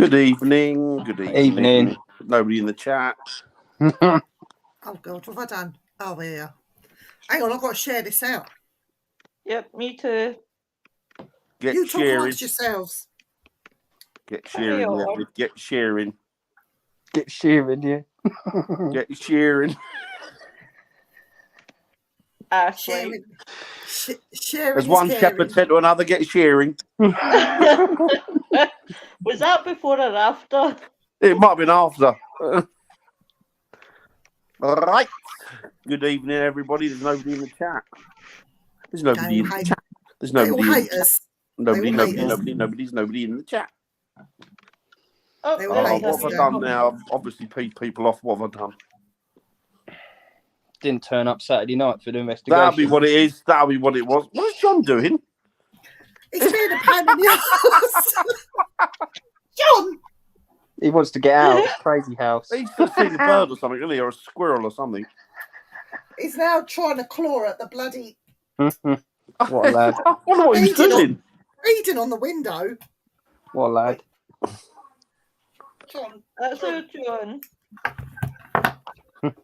Good evening. Good evening. Evening. Nobody in the chat. Oh, God, what have I done? Oh, yeah. Hang on, I've got to share this out. Yep, me too. Get You talk sharing. amongst yourselves. Get sharing. Carry Yeah. on. Get sharing. Get shearing, yeah. Get sharing. Ashley. Sharing. Sharing As is one caring. shepherd said to another, get sharing. Was that before or after? It might have been after. All right. Good evening, everybody. There's nobody in the chat. There's nobody in the chat. There's They all nobody in hate the chat. us. Nobody, all nobody, hate us. nobody's nobody in the chat. Oh, They all Oh, hate what us have I now. done now? I've obviously peed people off. What have I done? Didn't turn up Saturday night for the investigation. That'll be what it is. That'll be what it was. What is John doing? It's being a pain in the ass. John! He wants to get out. It's crazy house. He's just seen a bird or something, isn't he? Or a squirrel or something. He's now trying to claw at the bloody What a lad. I wonder what he's doing. reading on the window. What a lad. John, that's our John.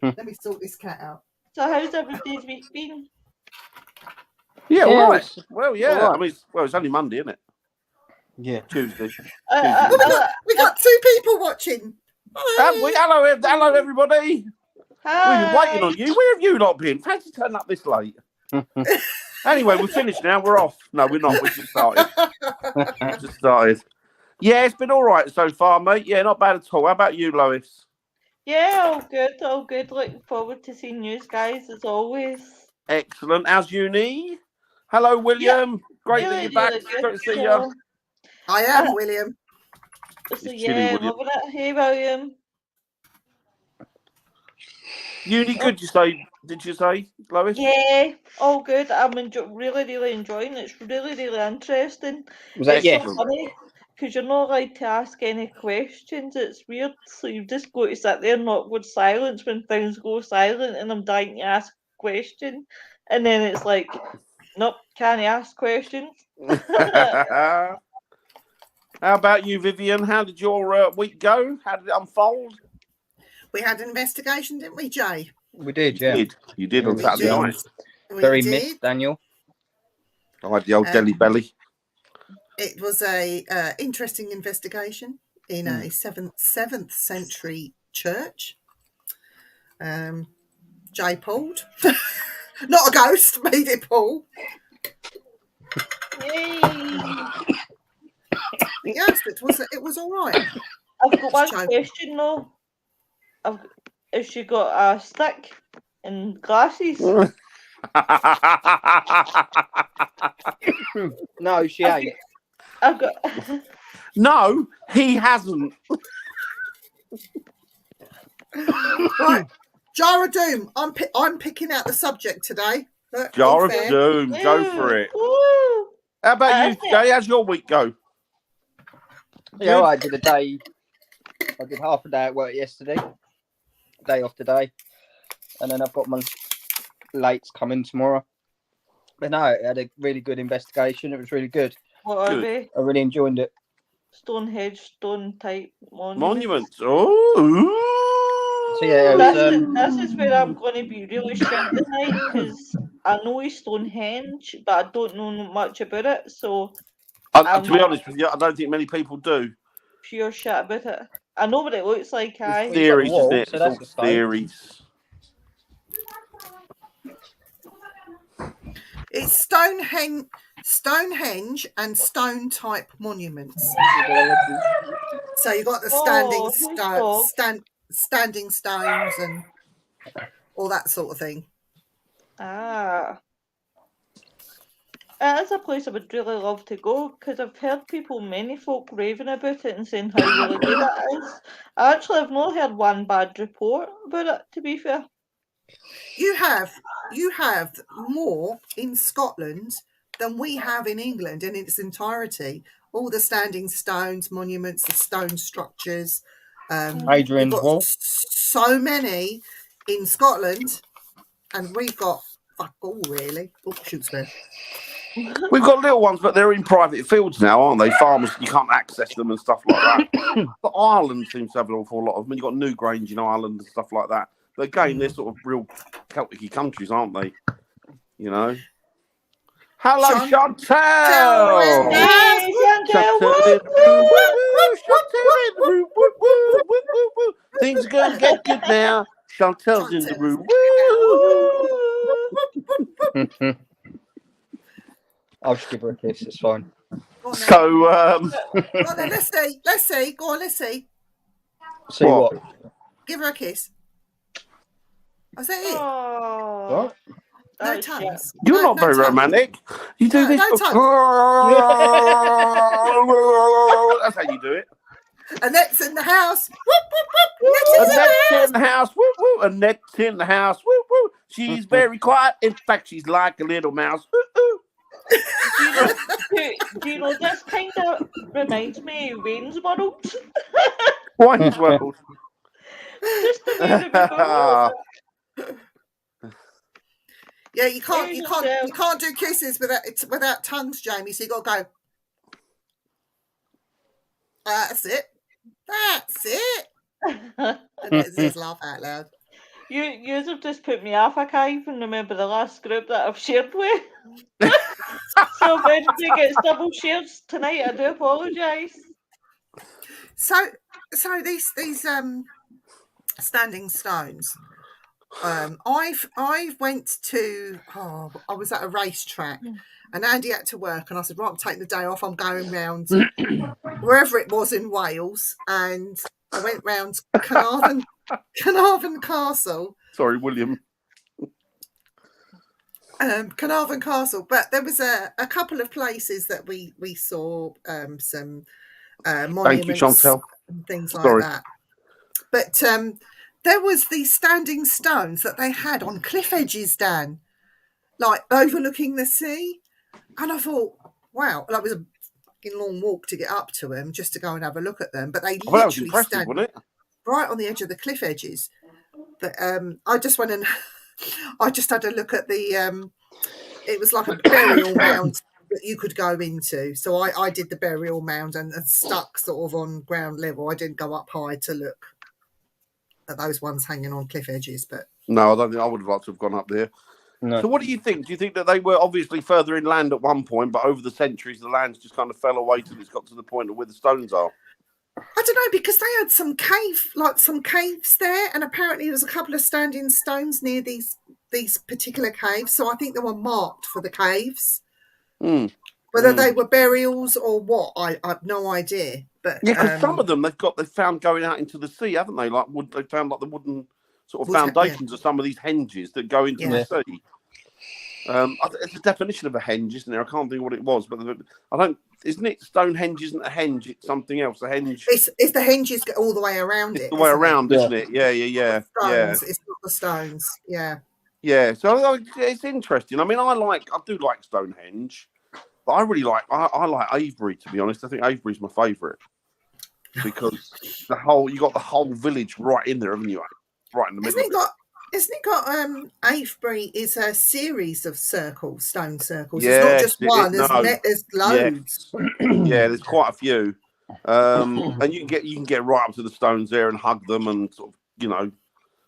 let me sort this cat out. So how's everybody's week been? Yeah, Yeah, all right. it's Well, yeah. all right. I mean, it's only Monday, isn't it? Yeah. Tuesday. We got two people watching. Hello, everybody. Hi. We've been waiting on you. Where have you not been? Fancy turning up this late. Anyway, we're finished now. We're off. No, we're not. We just started. Yeah, it's been all right so far, mate. Yeah, not bad at all. How about you, Lois? Yeah, all good, all good. Looking forward to seeing you guys as always. Excellent. How's uni? Hello, William. Great that you're back. good. Great to see you. So, I am, William. so It's chilly, yeah, William. loving it. Hey, William. Uni good, did you say, Lois? Yeah, all good. I'm really enjoying it. It's really interesting. Was that It's yes? so funny because you're not allowed to ask any questions. It's weird. So you just go to sit there and not go silence when things go silent, and I'm dying to ask a question, and then it's like, nope, can't ask questions. How about you, Vivian? How did your week go? How did it unfold? We had an investigation, didn't we, Jay? We did, yeah. You did on We Saturday did. night. We Very did. missed, Daniel. I had the old Delhi belly. It was a interesting investigation in a seventh century church. Jay pulled, not a ghost, made it pull. Yay! Yes, it was all right. I've got one Joe. question though. Has she got a stick and glasses? No, she ain't. I've got. No, he hasn't. Right, Jar of Doom. I'm picking out the subject today. Look, Jar all of fair. Doom, go for it. Woo! How about you, Jay? How's your week go? Yeah, I did a day. I did half a day at work yesterday. Day off today. And then I've got my lates coming tomorrow. But no, it had a really good investigation. It was really good. What are Good. they? I really enjoyed it. Stonehenge, stone type Monuments. Oh. So yeah, it was, This is where I'm going to be really shit tonight because I know he's Stonehenge, but I don't know much about it. So To be honest with you, I don't think many people do. pure shit about it. I know what it looks like. It's theories, wall, isn't it? so It's that's all a stone. theories. It's Stonehenge and stone type monuments. So you got the standing stones and all that sort of thing. Ah. It is a place I would really love to go because I've heard many folk raving about it and saying how really good it is. I've not heard one bad report about it, to be fair. You have more in Scotland than we have in England in its entirety. All the standing stones, monuments, the stone structures. Adrian's we've got Wall. so many in Scotland, and we've got fuck all really. Oh, shoot, swear. We've got little ones, but they're in private fields now, aren't they? Farmers, you can't access them and stuff like that. But Ireland seems to have an awful lot of them. You've got Newgrange in Ireland and stuff like that. But again, they're sort of real Celtic countries, aren't they? You know. Hello, Chantel! Hey, Chantel, Things are going to get good now. Chantel's in the room. I'll just give her a kiss. It's fine. Go on, then. So, Go on, then, let's see. Go on, let's see. See what? Give her a kiss. Is that it? Oh, What? No oh, tongues. you're No- not no very tongues. romantic. You do No, this. no That's how you do it. Annette's in the house. Whoop, whoop, whoop. Annette's in the house. Woo woo. Annette's in the house. Woo woo. She's very quiet. In fact, she's like a little mouse. Woo woo. do you know, this kind of reminds me of Wayne's World. Wayne's World. Just the way that we go. Yeah, you can't do kisses without tongues, Jamie. So you got to go. That's it. And just laugh out loud. You have just put me off. I can't even remember the last group that I've shared with. So if anybody gets double shares tonight, I do apologise. So these standing stones. I went to I was at a racetrack and Andy had to work and I said, right, I'm taking the day off, I'm going round wherever it was in Wales, and I went round Carnarvon Castle. Sorry, William. Carnarvon Castle, but there was a couple of places that we saw some monuments Thank you, Chantel. and things like Sorry. that. But there was these standing stones that they had on cliff edges, Dan, like overlooking the sea. And I thought, wow, that was a fucking long walk to get up to them just to go and have a look at them. But they Well, that was literally impressive, stand wasn't it? right on the edge of the cliff edges. But I just went and I just had a look at the it was like a burial mound that you could go into. So I did the burial mound and stuck sort of on ground level. I didn't go up high to look at those ones hanging on cliff edges, but No, I don't think I would have liked to have gone up there. No. So what do you think? Do you think that they were obviously further inland at one point, but over the centuries the lands just kind of fell away till it's got to the point of where the stones are? I don't know, because they had some caves there, and apparently there's a couple of standing stones near these particular caves. So I think they were marked for the caves. Whether they were burials or what, I have no idea. But Yeah, because some of them they found going out into the sea, haven't they? Like they found like the wooden sort of Wood, foundations of some of these henges that go into the sea. It's a definition of a henge, isn't there? I can't think what it was, but I don't. Isn't it Stonehenge? Isn't a henge? It's something else. A henge. It's the henges go all the way around it. The way isn't around, it? isn't it? Yeah. Stones. It's not the stones. Yeah. Yeah. So it's interesting. I mean, I do like Stonehenge, but I really like like Avebury, to be honest. I think Avebury's my favourite because you got the whole village right in there, haven't you? Right in the middle. Hasn't it got Avebury is a series of stone circles. Yes, it's not just it one. is. There's loads. Yeah, there's quite a few. And you can get right up to the stones there and hug them and sort of,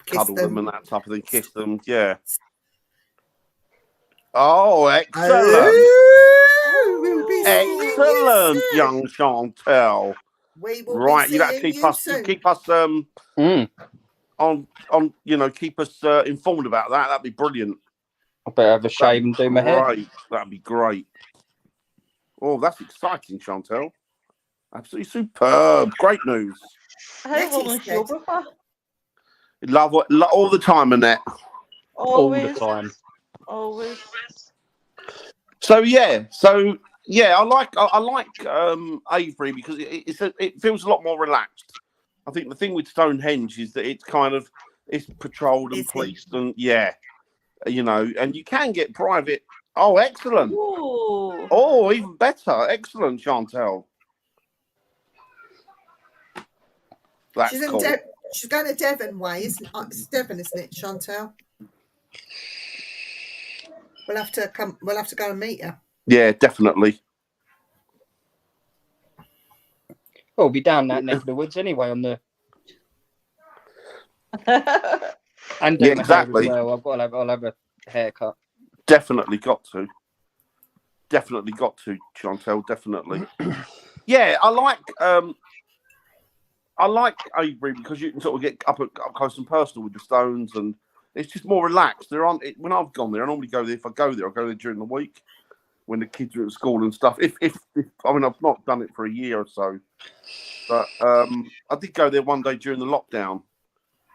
cuddle them and that type of thing, kiss them. Yeah. Oh, excellent. We'll be seeing you Excellent, soon. young Chantel. We will Right, be you got to seeing keep you us soon. on keep us informed about that. That'd be brilliant. I better have a shave and do my hair. Right, that'd be great. Oh, that's exciting, Chantel. Absolutely superb. Great news. How Let's long is your instead. buffer? Love all the time, Annette. All the Always. time. Always. So yeah, I like Avebury because it feels a lot more relaxed. I think the thing with Stonehenge is that it's patrolled and Is it? policed and and you can get private. Oh, excellent. Ooh. Oh, even better. Excellent, Chantel. That's She's in cool. she's going to Devon way, isn't it? It's Devon, isn't it, Chantel? We'll have to go and meet her. Yeah, definitely. Well, we'll be down that neck of the woods anyway on the and doing Yeah, my exactly. hair as well. I'll have a haircut. Definitely got to. Definitely got to, Chantel. Definitely. Yeah, I like Avebury because you can sort of get up close and personal with the Stones, and it's just more relaxed. When I've gone there, I normally go there. If I go there, I go there during the week when the kids are at school and stuff. If I mean, I've not done it for a year or so, but I did go there one day during the lockdown,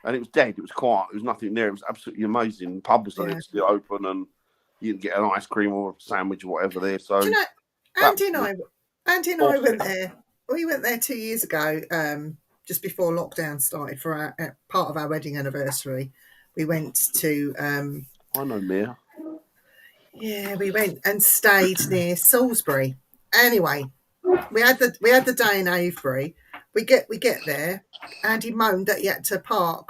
and it was dead. It was quiet. There was nothing there. It was absolutely amazing. The pub was still open, and you can get an ice cream or a sandwich or whatever there. So, Do you know, Andy and I went there. We went there 2 years ago, just before lockdown started for our part of our wedding anniversary. We went to. I know Mia. Yeah, we went and stayed near Salisbury. Anyway, we had the day in Avebury. We get there. Andy moaned that he had to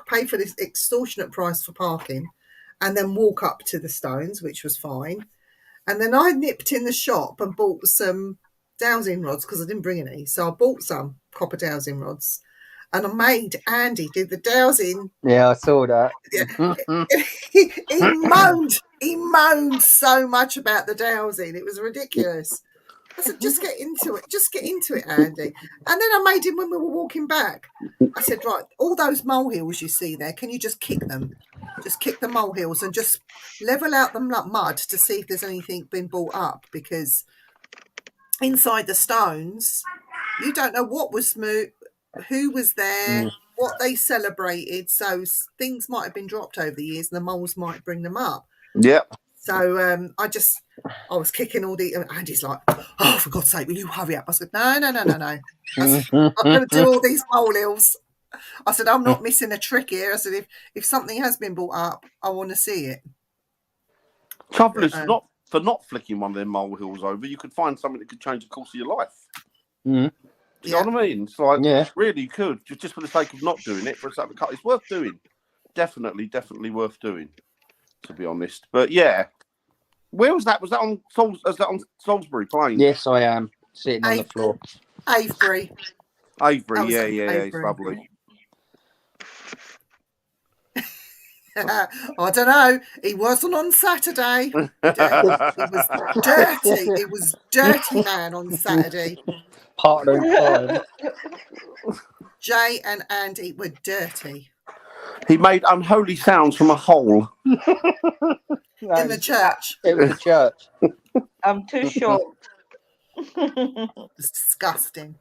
pay for this extortionate price for parking, and then walk up to the Stones, which was fine. And then I nipped in the shop and bought some dowsing rods because I didn't bring any. So I bought some copper dowsing rods, and I made Andy do the dowsing. Yeah, I saw that. He moaned so much about the dowsing. It was ridiculous. I said, just get into it, Andy. And then I made him when we were walking back. I said, right, all those molehills you see there, can you just kick them? Just kick the molehills and just level out the mud to see if there's anything been brought up, because inside the Stones, you don't know what was who was there, what they celebrated. So things might have been dropped over the years and the moles might bring them up. Yep. So I was kicking all the. Andy's like, oh, for God's sake, will you hurry up? I said, no. I said, I'm going to do all these molehills. I said, I'm not missing a trick here. I said, if something has been brought up, I want to see it. Trouble is, not flicking one of them molehills over, you could find something that could change the course of your life. Mm. Do you know what I mean? It's like, really, you could, just for the sake of not doing it, it's worth doing. Definitely worth doing, to be honest. But yeah, where was that? Was that on Salisbury Plain? Yes, I am sitting on the floor. Avebury, yeah, it's lovely. I don't know. He wasn't on Saturday. It was dirty man on Saturday. Partner in crime. Jay and Andy were dirty. He made unholy sounds from a hole in the church. It was a church. I'm too shocked. It's disgusting.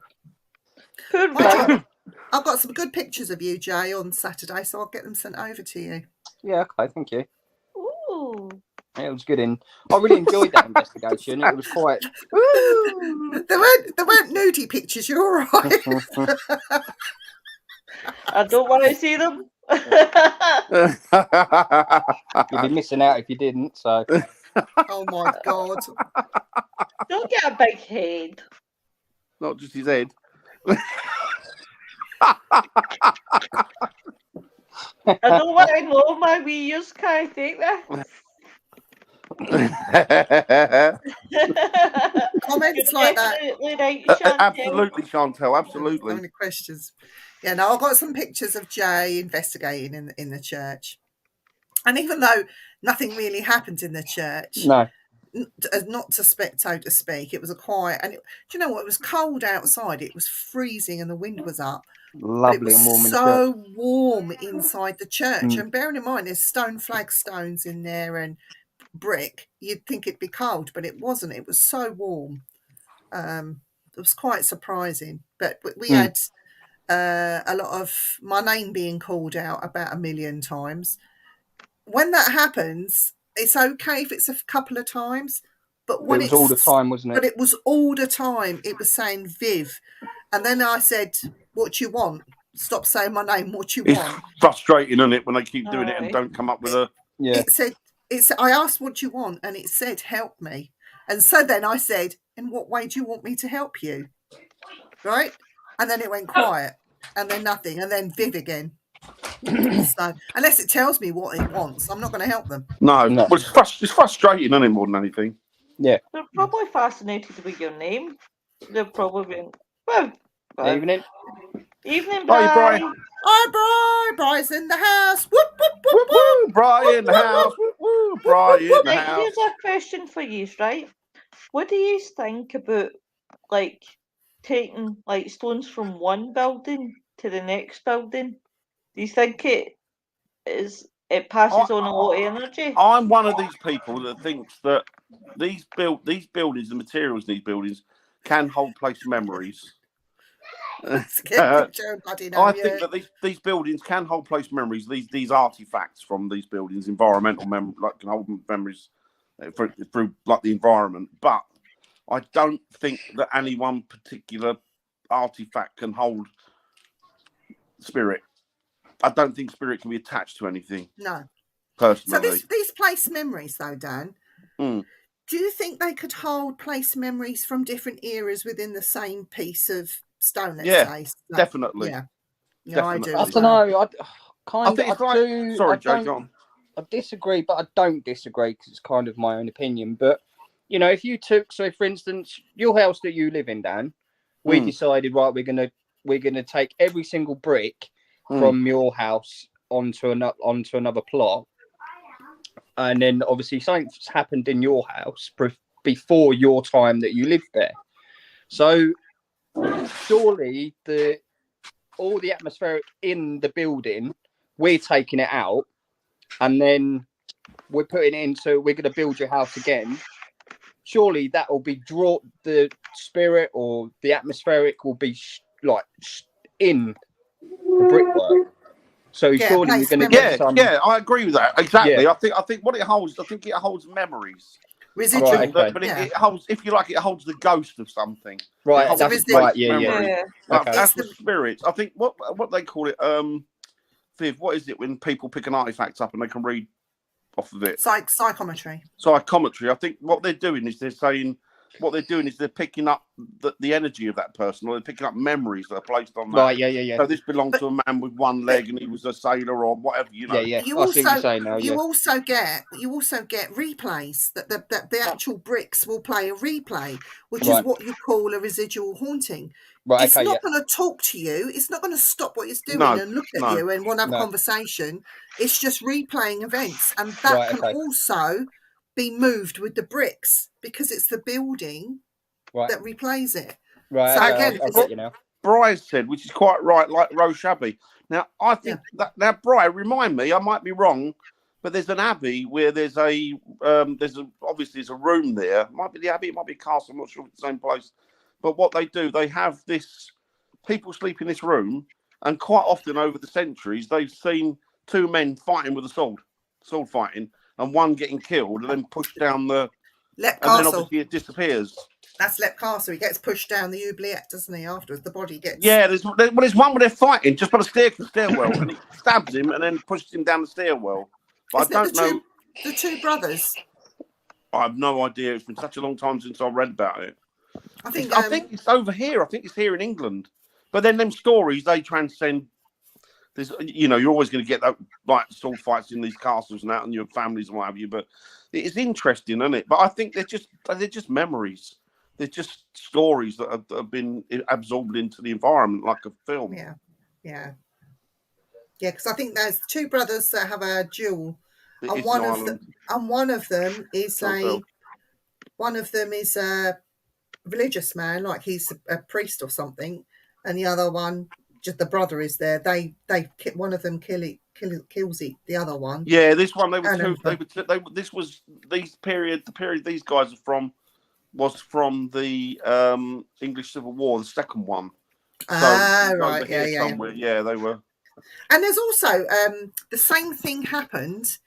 Poor man. I've got some good pictures of you, Jay, on Saturday, so I'll get them sent over to you. Yeah, okay, thank you. Ooh. It was good. I really enjoyed that investigation. It was quite. There weren't nudie pictures. You're all right. I don't want to see them. You'd be missing out if you didn't. So. Oh my God! Don't get a big head. Not just his head. I don't want to know my wee ears. Can I take that? Comments like that. Right, Chantel. Absolutely, Chantel. Absolutely. So many questions. Yeah, no, I've got some pictures of Jay investigating in the church, and even though nothing really happened in the church, No. Not to so to speak, it was a quiet. And do you know what? It was cold outside. It was freezing, and the wind was up. Lovely and warm. So warm inside the church, and bearing in mind there's stone flagstones in there and brick, you'd think it'd be cold, but it wasn't. It was so warm. It was quite surprising. But we had a lot of my name being called out about 1 million times. When that happens, it's okay if it's a couple of times, but when it was all the time, wasn't it? But it was all the time. It was saying Viv, and then I said, "What do you want? Stop saying my name. What do you want?" It's frustrating, isn't it, when they keep doing it and don't come up with a. Yeah. It said, I asked, "What do you want?" and it said, "Help me." And so then I said, "In what way do you want me to help you?" Right? And then it went quiet, and then nothing, and then Viv again. So unless it tells me what it wants, I'm not going to help them. No. Well, it's frustrating, isn't it, more than anything? They're probably fascinated with your name. They're probably been, well, Evening. evening, Hi, Brian. Brian. Hi, Brian's in the house. Whoop, whoop, whoop, Woo, whoop. woo, Brian in the house. Woo, woo, Brian in the Right, house. here's a question for you, right? What do you think about like taking like stones from one building to the next building? Do you think it passes on a lot of energy? I'm one of these people that thinks that these buildings, the materials in these buildings, can hold place memories. Let's get Joe Buddy now. I think that these buildings can hold place memories. These artifacts from these buildings, environmental memory, like can hold memories through like the environment. But I don't think that any one particular artifact can hold spirit. I don't think spirit can be attached to anything. No. Personally. So these place memories, though, Dan, do you think they could hold place memories from different eras within the same piece of stone? Let's say. So, definitely. Yeah, Definitely. I do. I don't know. I disagree, but I don't disagree because it's kind of my own opinion. But you know, if you took, so for instance, your house that you live in, Dan, we decided, right, we're gonna take every single brick from your house onto another plot, and then obviously something's happened in your house before your time that you lived there. So surely all the atmospheric in the building, we're taking it out, and then we're putting it into, we're going to build your house again. Surely that will be the spirit or the atmospheric will be in the brickwork. So surely you're going to get some. Yeah, I agree with that. Exactly. Yeah. I think what it holds, it holds memories. Residual. Right, okay. But it holds, if you like, it holds the ghost of something. Right. That's right. Yeah. Okay. That's the spirits. I think what they call it. Viv, what is it when people pick an artifact up and they can read off of it? Psychometry. Psychometry. I think what they're doing is they're picking up the energy of that person, or they're picking up memories that are placed on that. Right, yeah. So this belonged to a man with one leg and he was a sailor or whatever, you know. Yeah. You also get replays that the actual bricks will play a replay, which is what you call a residual haunting. Right, it's not going to talk to you. It's not going to stop what it's doing and look at you and want to have a conversation. It's just replaying events, and that can also be moved with the bricks because it's the building that replays it. Right. So again, I'll get you now. Bri said, which is quite right, like Roche Abbey. Now, I think now, Bri, remind me, I might be wrong, but there's an abbey where there's obviously a room there. It might be the abbey, it might be a castle. I'm not sure if it's the same place. But what they do, they have people sleep in this room, and quite often over the centuries, they've seen two men fighting with a sword fighting, and one getting killed and then pushed down the... Lep and Castle. then obviously it disappears. That's Lep Castle. He gets pushed down the oubliette, doesn't he, afterwards? The body gets... Yeah, there's one where they're fighting just by the stairwell, and he stabs him and then pushes him down the stairwell. But I don't know... The two brothers? I have no idea. It's been such a long time since I read about it. I think it's over here. I think it's here in England. But then them stories, they transcend... There's, you're always going to get that like sword fights in these castles and that, and your families and what have you. But it's interesting, isn't it? But I think they're just memories. They're just stories that have been absorbed into the environment, like a film. Yeah. Because I think there's two brothers that have a duel, and one of them is a religious man, like he's a priest or something, and the other one. Just the brother is there. They one of them kills the other one. Yeah, this one the period these guys are from was from the English Civil War, the second one. Right, somewhere. Yeah, they were. And there's also the same thing happened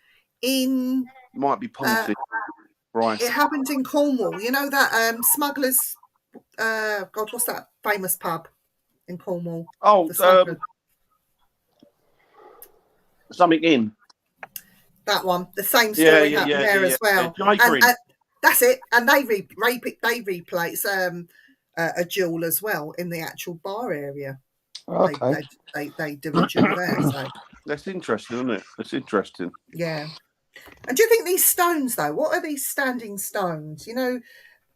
in. Might be Ponty, right? It happened in Cornwall. You know that Smugglers. God, what's that famous pub? In Cornwall. Oh, something in. That one. The same story happened there as well. And that's it. And they replay it's a duel as well in the actual bar area. Okay. They do a duel there. So. That's interesting, isn't it? That's interesting. Yeah. And do you think these stones, though, what are these standing stones? You know,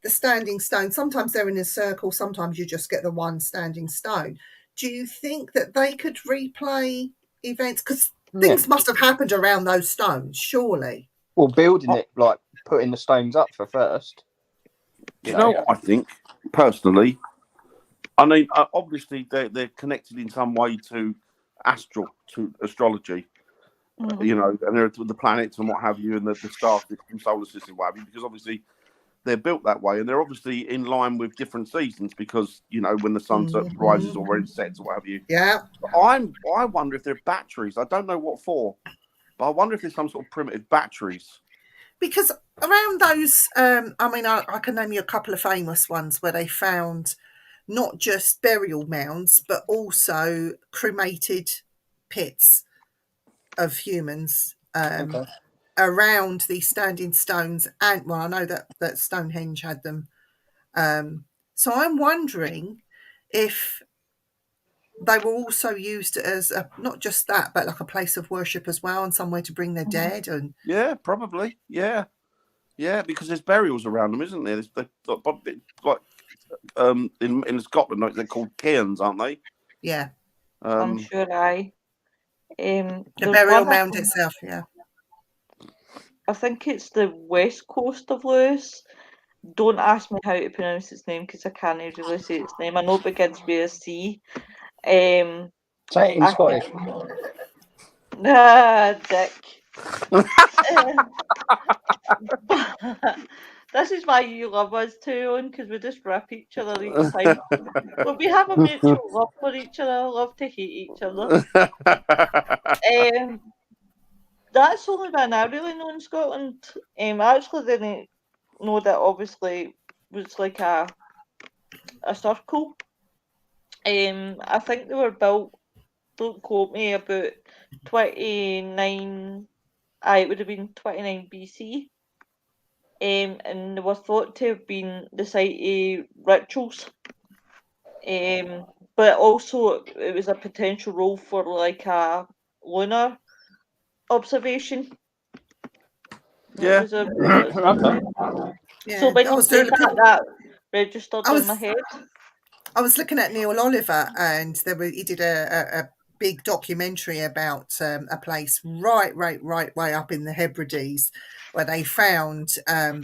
the standing stone, sometimes they're in a circle, sometimes you just get the one standing stone. Do you think that they could replay events? Because things must have happened around those stones, surely. Well, building it, like putting the stones up for first. Do you know what I think, personally? I mean, obviously, they're connected in some way to astrology, you know, and they're the planets and what have you, and the star system, solar system, what have you, because obviously they're built that way, and they're obviously in line with different seasons because, you know, when the sun rises or when it sets or what have you. Yeah. I wonder if they're batteries. I don't know what for, but I wonder if there's some sort of primitive batteries. Because around those, I mean, I can name you a couple of famous ones where they found not just burial mounds, but also cremated pits of humans around these standing stones. And, well, I know that Stonehenge had them. So I'm wondering if they were also used as not just that, but like a place of worship as well, and somewhere to bring their dead. And yeah, probably, yeah, because there's burials around them, isn't there? Like in Scotland, like, they're called cairns, aren't they? Yeah, I'm sure the burial mound itself. Yeah, I think it's the west coast of Lewis. Don't ask me how to pronounce its name because I can't really say its name. I know it begins with a C. Say it in Scottish. Dick. This is why you love us too, on, because we just rip each other each time. But we have a mutual love for each other, love to hate each other. That's the only one I really know in Scotland. I actually didn't know that obviously was like a circle. I think they were built, don't quote me, about 29, it would have been 29 BC. And they were thought to have been the site of rituals. But also it was a potential role for like a lunar observation. Yeah. So yeah. when you say that registered in my head. I was looking at Neil Oliver, and he did a big documentary about a place right way up in the Hebrides where they found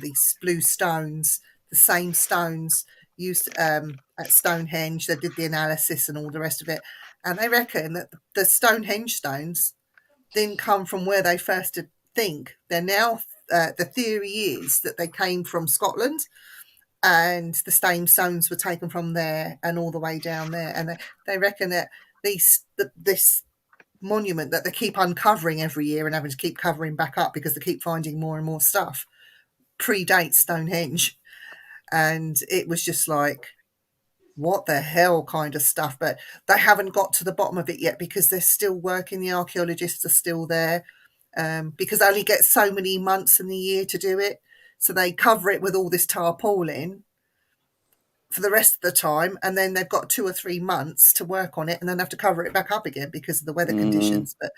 these blue stones, the same stones used at Stonehenge. They did the analysis and all the rest of it, and they reckon that the Stonehenge stones didn't come from where they first think. They're now the theory is that they came from Scotland, and the same stones were taken from there and all the way down there. And they reckon that this monument that they keep uncovering every year and having to keep covering back up because they keep finding more and more stuff predates Stonehenge. And it was just like, what the hell kind of stuff. But they haven't got to the bottom of it yet because they're still working. The archaeologists are still there because they only get so many months in the year to do it. So they cover it with all this tarpaulin for the rest of the time, and then they've got 2 or 3 months to work on it, and then have to cover it back up again because of the weather conditions. But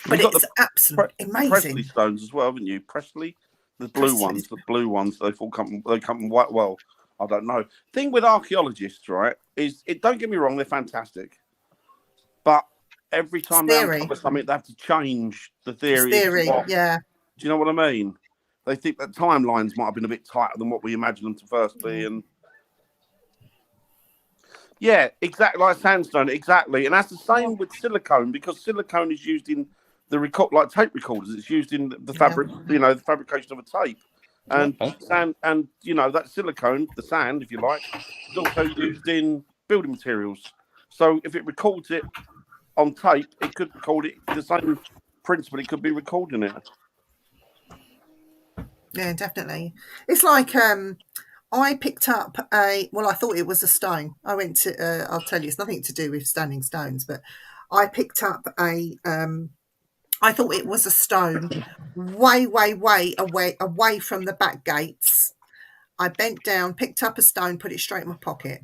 it's absolutely amazing. Presley stones as well, haven't you? Presley, the blue ones. They come quite well. I don't know. Thing with archaeologists, right, is don't get me wrong, they're fantastic, but every time they uncover something, they have to change the theory. Yeah. Do you know what I mean? They think that timelines might have been a bit tighter than what we imagined them to first be, and yeah, exactly, like sandstone, exactly. And that's the same with silicone, because silicone is used in the like tape recorders. It's used in the fabric, the fabrication of a tape. And sand, and that silicone, the sand, if you like, is also used in building materials. So if it records it on tape, it could record it the same principle. It could be recording it. Yeah, definitely. It's like I picked up I thought it was a stone. I went to, I'll tell you, it's nothing to do with standing stones, but I picked up I thought it was a stone way away from the back gates. I bent down, picked up a stone, put it straight in my pocket.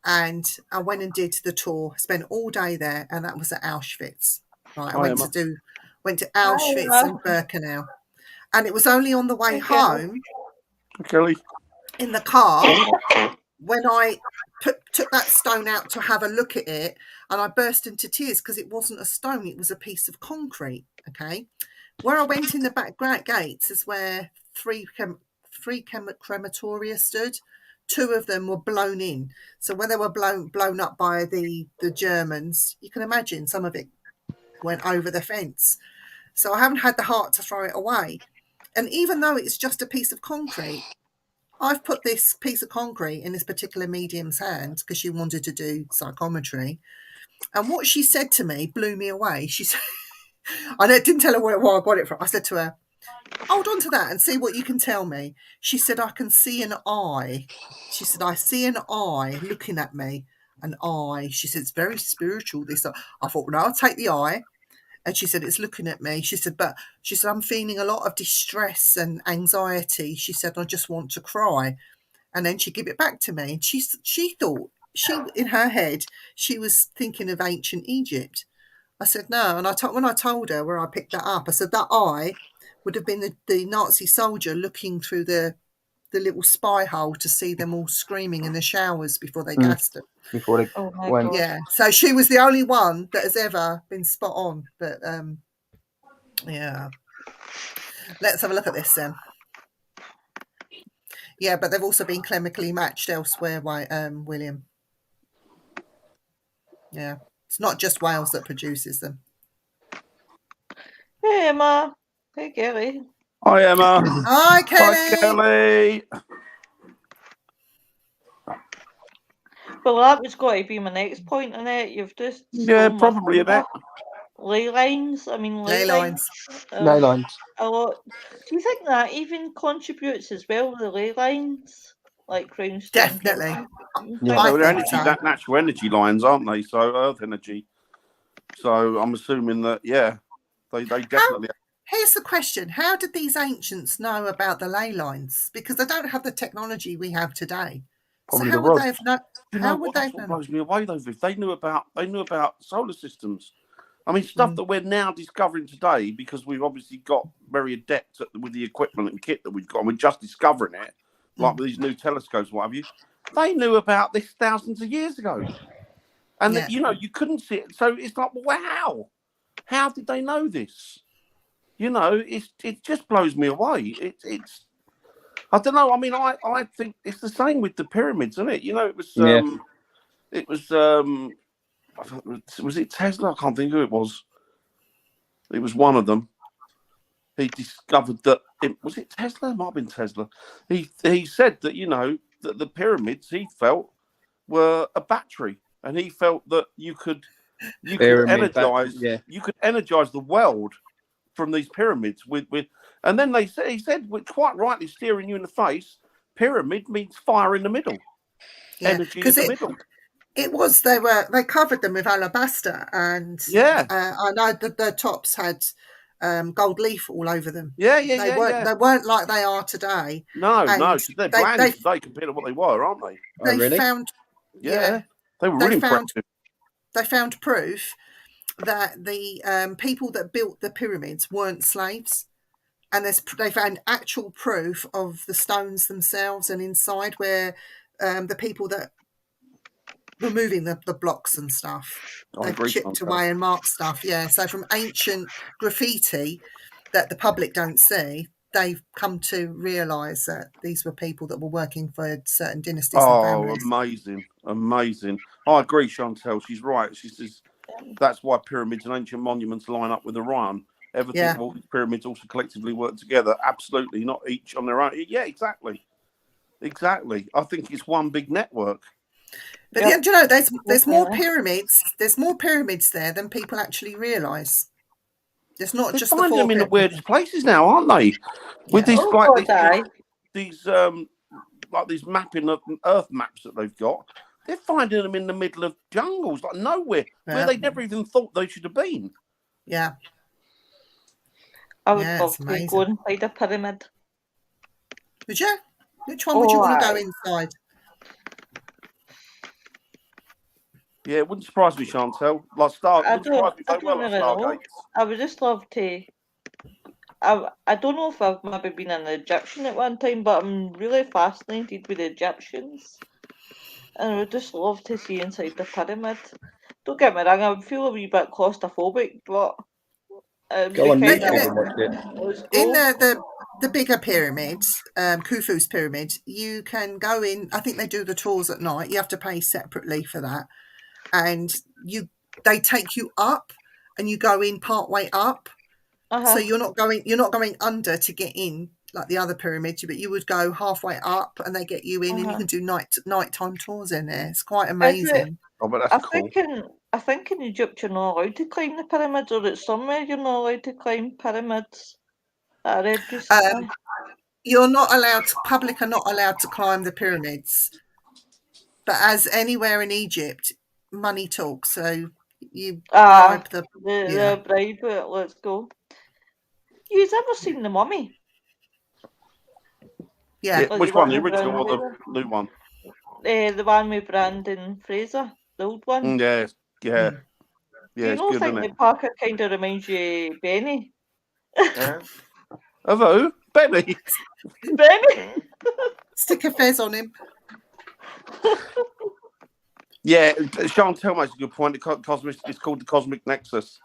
And I went and did the tour, spent all day there, and that was at Auschwitz. Right, I went to do Went to Auschwitz and Birkenau. And it was only on the way home Kelly. in the car when I took that stone out to have a look at it, and I burst into tears because it wasn't a stone, it was a piece of concrete. Okay. Where I went in the back gates is where three crematoria stood. 2 of them were blown in. So when they were blown up by the Germans, you can imagine some of it went over the fence. So I haven't had the heart to throw it away. And even though it's just a piece of concrete, I've put this piece of concrete in this particular medium's hand because she wanted to do psychometry. And what she said to me blew me away. She said, I didn't tell her where I got it from. I said to her, hold on to that and see what you can tell me. She said, I can see an eye. She said, I see an eye looking at me. An eye. She said, it's very spiritual, this. I thought, no, I'll take the eye. And she said, it's looking at me. She said, I'm feeling a lot of distress and anxiety. She said, I just want to cry. And then she gave it back to me. And she thought, in her head, she was thinking of ancient Egypt. I said, no. And when I told her where I picked that up, I said, that eye would have been the Nazi soldier looking through the little spy hole to see them all screaming in the showers before they gassed them. Before they went. Yeah. So she was the only one that has ever been spot on. But yeah. Let's have a look at this then. Yeah, but they've also been chemically matched elsewhere, William. Yeah. It's not just Wales that produces them. Hey, Emma. Hey, Kelly. Hi, Emma. Hi, Kelly. Hi, Kelly. Well, that was got to be my next point, Annette. You've just Probably a bit. Ley lines. I mean, Ley lines. Ley lines. A lot. Do you think that even contributes as well, the ley lines? Like Crown Stone? Definitely. Yeah, they're natural energy lines, aren't they? So earth energy. So I'm assuming that, they definitely. Here's the question. How did these ancients know about the ley lines? Because they don't have the technology we have today. Probably so how would they have known? How would they have known? What blows me away, though, Viv. They knew about solar systems. I mean, stuff that we're now discovering today because we've obviously got very adept with the equipment and kit that we've got, and we're just discovering it, like with these new telescopes, what have you. They knew about this thousands of years ago. And, you couldn't see it. So it's like, wow, how did they know this? It just blows me away. It's I don't know. I mean, I think it's the same with the pyramids, isn't it? Was it Tesla? I can't think who it was. It was one of them. He discovered that was it Tesla? It might have been Tesla. He said that that the pyramids he felt were a battery, and he felt that you could energize the world from these pyramids with and then he said quite rightly, staring you in the face, pyramid means fire in the middle, energy in the middle. It was they covered them with alabaster, and I know that the tops had gold leaf all over them. They weren't like they are today. No, they're bland today compared to what they were, aren't they? They found they were really impressive. They found proof that the people that built the pyramids weren't slaves, and they found actual proof of the stones themselves and inside where the people that were moving the blocks and stuff, they've chipped away and marked stuff. So from ancient graffiti that the public don't see, they've come to realise that these were people that were working for certain dynasties and families. Amazing. I agree, Chantel. She's right. She says that's why pyramids and ancient monuments line up with Orion. Everything of all these pyramids also collectively work together. Absolutely, not each on their own. Yeah, exactly. I think it's one big network. But there's more pyramids. There's more pyramids there than people actually realise. There's not just find them in the weirdest places now, aren't they? With these these mapping of Earth maps that they've got, they're finding them in the middle of jungles, like nowhere, where they never even thought they should have been. Yeah. I would love to go inside a pyramid. Would you? Which one would you want to go inside? Yeah, it wouldn't surprise me, Chantel. Like Star, I wouldn't surprise me don't very well like really know. Stargate. I would just love to. I don't know if I've maybe been an Egyptian at one time, but I'm really fascinated with Egyptians. And I would just love to see inside the pyramid. Don't get me wrong, I would feel a wee bit claustrophobic, but it'd Go be on kind YouTube of- and watch it. let's In go. the bigger pyramids, Khufu's pyramid, you can go in. I think they do the tours at night. You have to pay separately for that, and they take you up, and you go in part way up. Uh-huh. So you're not going under to get in like the other pyramids, but you would go halfway up, and they get you in, and you can do nighttime tours in there. It's quite amazing. Oh, but I that's cool. think in Egypt you're not allowed to climb the pyramids, or it's somewhere you're not allowed to climb pyramids. I read recently. You're not allowed to, public are not allowed to climb the pyramids, but as anywhere in Egypt, money talks. So you bribe the The bribe it, let's go. You've ever seen The Mummy? yeah. Like Which the one, the with original or Brandon the new one? The one with Brandon Fraser, the old one. Yeah, yeah. Mm. Yeah, Do you it's not good, think isn't the it? Parker kind of reminds you of Benny? Of who? Benny. Benny? Stick a fez on him. Yeah, Chantel makes a good point. It's called the Cosmic Nexus.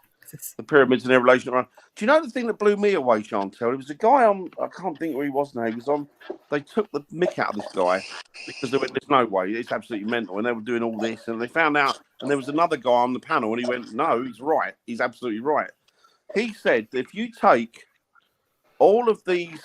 The pyramids and their relation around. Do you know the thing that blew me away, Chantel? It was a guy on. I can't think where he was now. He was on. They took the mick out of this guy because they went, "There's no way. It's absolutely mental." And they were doing all this, and they found out. And there was another guy on the panel, and he went, "No, he's right. He's absolutely right." He said, "If you take all of these,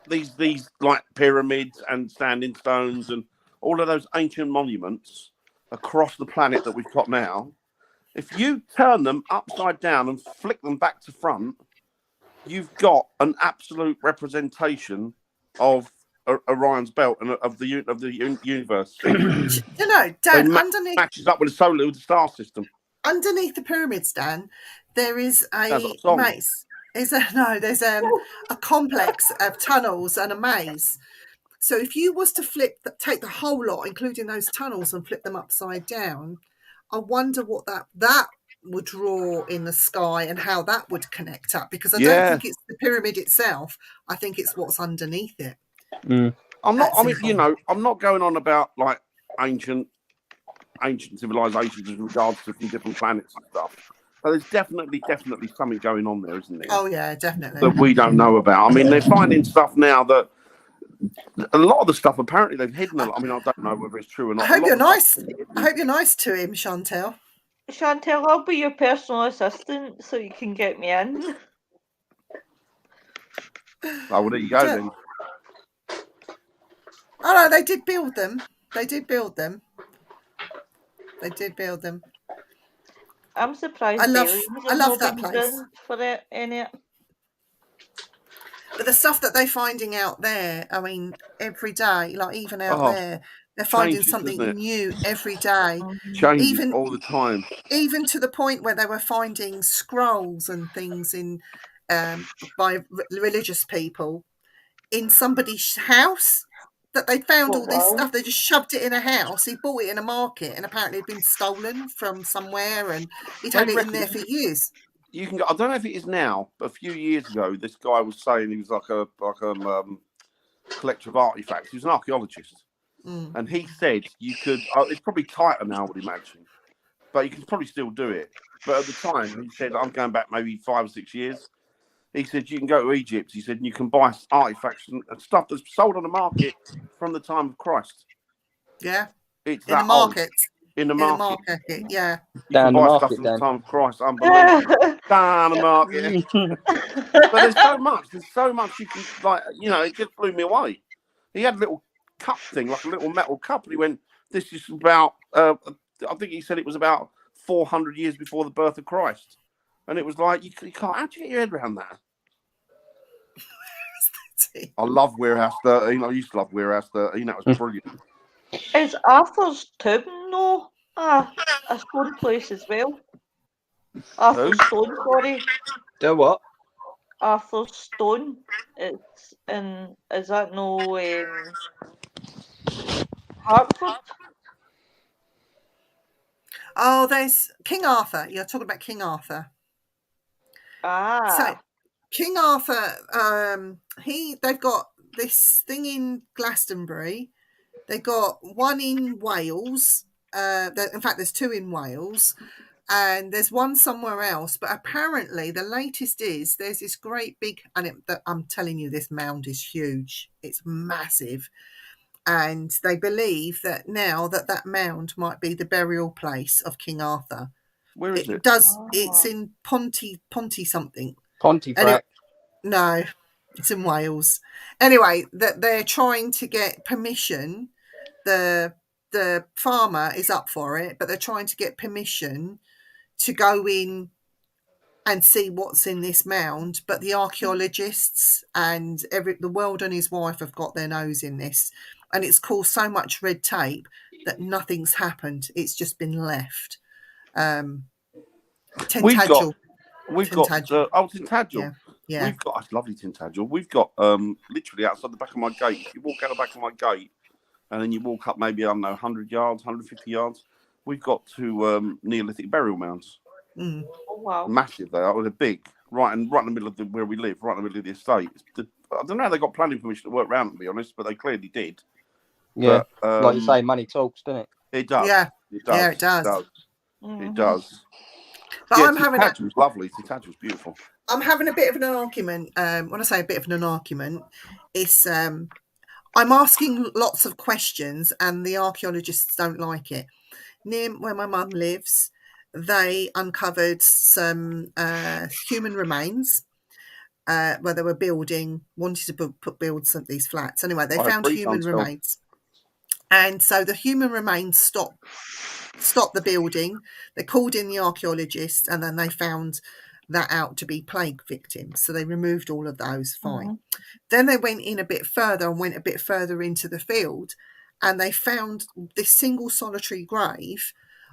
these like pyramids and standing stones and all of those ancient monuments across the planet that we've got now, if you turn them upside down and flick them back to front, you've got an absolute representation of Orion's belt and of the universe. You know, Dan, underneath matches up with the star system. Underneath the pyramids, Dan, there is Sounds like a song. maze. There's a complex of tunnels and a maze. So if you was to take the whole lot, including those tunnels, and flip them upside down, I wonder what that would draw in the sky and how that would connect up. Because I don't think it's the pyramid itself. I think it's what's underneath it. Mm. I'm not going on about like ancient civilizations in regards to different planets and stuff. But there's definitely something going on there, isn't there? Oh yeah, definitely. That we don't know about. I mean, they're finding stuff now that a lot of the stuff apparently they've hidden. I mean, I don't know whether it's true or not. I hope you're nice to him, Chantel. Chantel, I'll be your personal assistant so you can get me in. Oh, well, there you go then. Oh no, they did build them. I'm surprised. I love that place. For it in it. But the stuff that they're finding out there, I mean, every day, like even out there, they're finding something new every day. Changes all the time. Even to the point where they were finding scrolls and things in by religious people in somebody's house. That they found all this stuff, they just shoved it in a house. He bought it in a market, and apparently it'd been stolen from somewhere, and he'd had it in there for years. You can. I don't know if it is now, but a few years ago, this guy was saying he was like a collector of artifacts. He was an archaeologist, and he said you could. It's probably tighter now, I would imagine, but you can probably still do it. But at the time, he said, I'm going back maybe 5 or 6 years. He said, you can go to Egypt. He said, and you can buy artifacts and stuff that's sold on the market from the time of Christ. Yeah. It's in the market. In the market. Yeah. Down the market, from the time of Christ. Unbelievable. Down the market. But there's so much you can, like, you know, it just blew me away. He had a little cup thing, like a little metal cup, and he went, this is about, I think he said it was about 400 years before the birth of Christ. And it was like, you can't, how'd you get your head around that? I love Warehouse 13. I used to love Warehouse 13. That was brilliant. Is Arthur's Tomb, no? A stone place as well. Arthur's Stone, sorry. The what? Arthur's Stone. It's in, is that no, Hartford. Oh, there's King Arthur. You're talking about King Arthur. So Ah. King Arthur, they've got this thing in Glastonbury. They got one in Wales. In fact, there's two in Wales, and there's one somewhere else. But apparently, the latest is there's this great big, and I'm telling you, this mound is huge. It's massive, and they believe that now that mound might be the burial place of King Arthur. Where is it? It's in Ponty something. Pontefract. No, it's in Wales. Anyway, that they're trying to get permission. The farmer is up for it, but they're trying to get permission to go in and see what's in this mound. But the archaeologists and the world and his wife have got their nose in this, and it's caused so much red tape that nothing's happened. It's just been left. Tintagel. We've got Tintagel. Yeah. Yeah. We've got that's lovely Tintagel. We've got literally outside the back of my gate. If you walk out the back of my gate and then you walk up maybe, I don't know, 100 yards, 150 yards, we've got two Neolithic burial mounds. Mm. Oh, wow. Massive they are. They're big. Right in the middle of where we live, right in the middle of the estate. I don't know how they got planning permission to work around, to be honest, but they clearly did. Yeah, but, like you say, money talks, doesn't it? It does. Yeah. It does. Yeah, it does. It does. But yeah, I'm having Tintagel's lovely. Tintagel's beautiful. I'm having a bit of an argument. When I say a bit of an argument, it's I'm asking lots of questions, and the archaeologists don't like it. Near where my mum lives, they uncovered some human remains where they were wanted to build some of these flats. Anyway, they found human remains, and so the human remains stopped the building. They called in the archaeologists, and then they found that out to be plague victims. So they removed all of those. Fine. Then they went in a bit further and went a bit further into the field, and they found this single solitary grave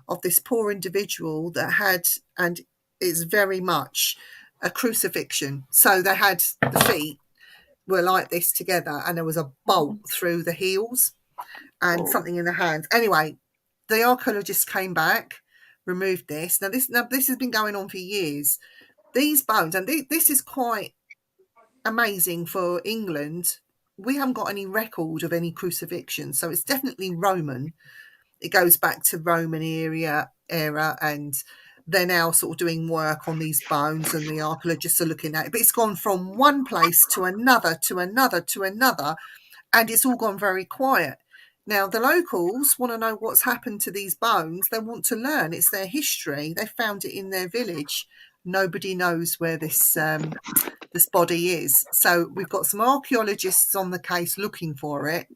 of this poor individual that had, and is very much a crucifixion. So they had the feet were like this together, and there was a bolt through the heels and something in the hands. Anyway, the archaeologists came back, removed this. Now this has been going on for years. These bones, and this is quite amazing for England. We haven't got any record of any crucifixion, so it's definitely Roman. It goes back to Roman era, and they're now sort of doing work on these bones, and the archaeologists are looking at it. But it's gone from one place to another, to another, to another, and it's all gone very quiet. Now, the locals want to know what's happened to these bones. They want to learn. It's their history. They found it in their village. Nobody knows where this body is. So we've got some archaeologists on the case looking for it.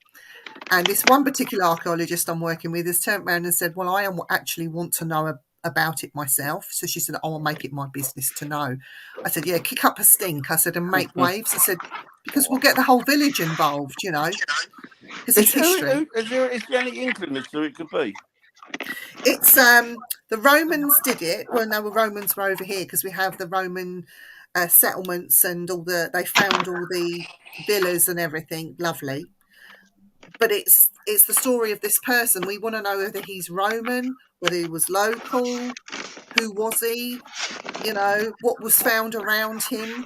And this one particular archaeologist I'm working with has turned around and said, well, I actually want to know about it myself. So she said, I will make it my business to know. I said, yeah, kick up a stink. I said, and make waves. I said, because we'll get the whole village involved, you know. Because it's history. Is there any inkling as to who it could be? It's the Romans did it when Romans were over here, because we have the Roman settlements and they found all the villas and everything lovely. But it's the story of this person. We want to know whether he's Roman, whether he was local, who was he, you know, what was found around him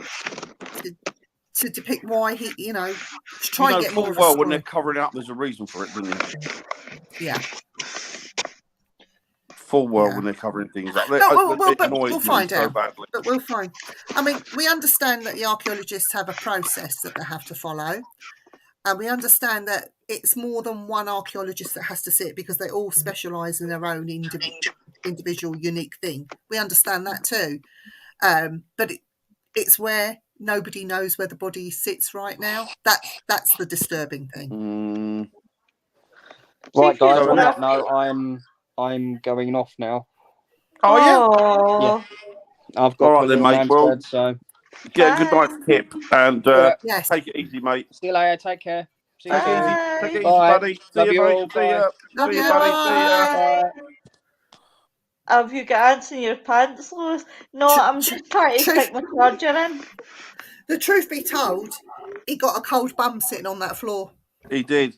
to depict why he, you know, to try and get more of a story. When they're covering it up, there's a reason for it, isn't there? Yeah. Full well when they're covering things up. No, but we'll find out. But we'll find. I mean, we understand that the archaeologists have a process that they have to follow. And we understand that it's more than one archaeologist that has to see it, because they all specialise in their own individual unique thing. We understand that too. But it's where nobody knows where the body sits right now. That's the disturbing thing. Right, guys, on that note, I'm going off now. Oh, yeah. I've got all right then, mate. Well, so get a good night's tip, and yes. Take it easy, mate. See you later. Take care. See you soon. Take it easy, buddy. Love you all. See ya. Love See you, you, buddy. See ya. Have you got ants in your pants, Lois? No, I'm just trying to stick my charger in. The truth be told, he got a cold bum sitting on that floor. He did.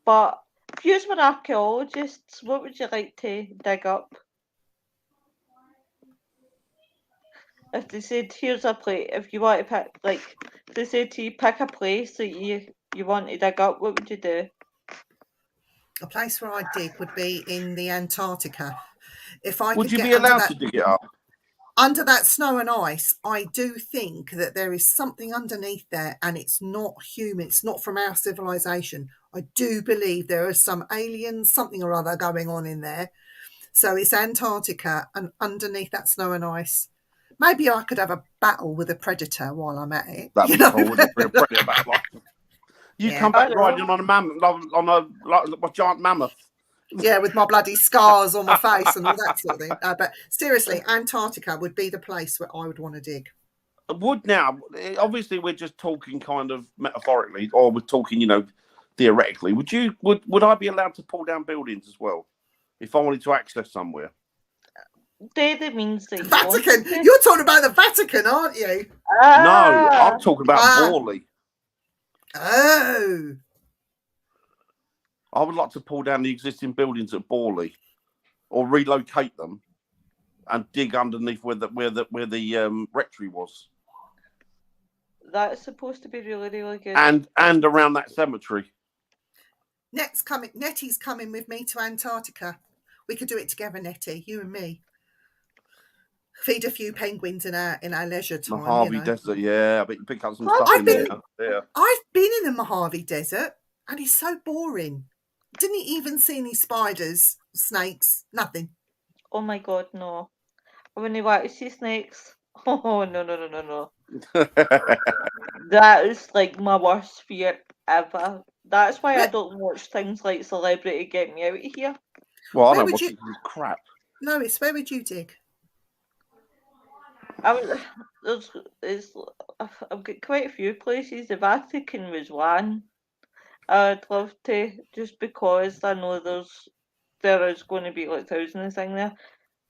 But if you were archaeologists, what would you like to dig up? If they said, here's a place, if you want to pick, like, if they said to you, pick a place that you want to dig up, what would you do? A place where I'd dig would be in the Antarctica. If I Would could you get be under allowed that, to dig it up? under that snow and ice, I do think that there is something underneath there, and it's not human. It's not from our civilization. I do believe there are some aliens, something or other going on in there. So it's Antarctica, and underneath that snow and ice, maybe I could have a battle with a predator while I'm at it. That'd you be know? cool. Wouldn't it? Be a predator battle. You Yeah. come back I know. riding on a mammoth, on a giant mammoth. Yeah, with my bloody scars on my face and all that sort of thing. But seriously, Antarctica would be the place where I would want to dig. Would now, obviously, we're just talking kind of metaphorically, or we're talking, theoretically. Would I be allowed to pull down buildings as well if I wanted to access somewhere? Data means that you Vatican. want to. You're talking about the Vatican, aren't you? No, Ah, I'm talking about Ah. Borley. Oh. I would like to pull down the existing buildings at Borley, or relocate them, and dig underneath where the rectory was, that's supposed to be really, really good. and around that cemetery. Nettie's coming with me to Antarctica. We could do it together, Nettie, you and me. Feed a few penguins in our leisure time. Mojave Desert, yeah. I bet you pick up some Well, stuff I've in been- there. Yeah. I've been in the Mojave Desert, and it's so boring. Didn't even see any spiders, snakes, nothing. Oh my god, no. When you want to see snakes, oh no. That is like my worst fear ever. That's why I don't watch things like Celebrity Get Me Out of Here. Well, I Where don't would watch you- it 'cause it's crap. Lois, where would you dig? I've got quite a few places. The Vatican was one. I'd love to, just because I know there is going to be like thousands of things there.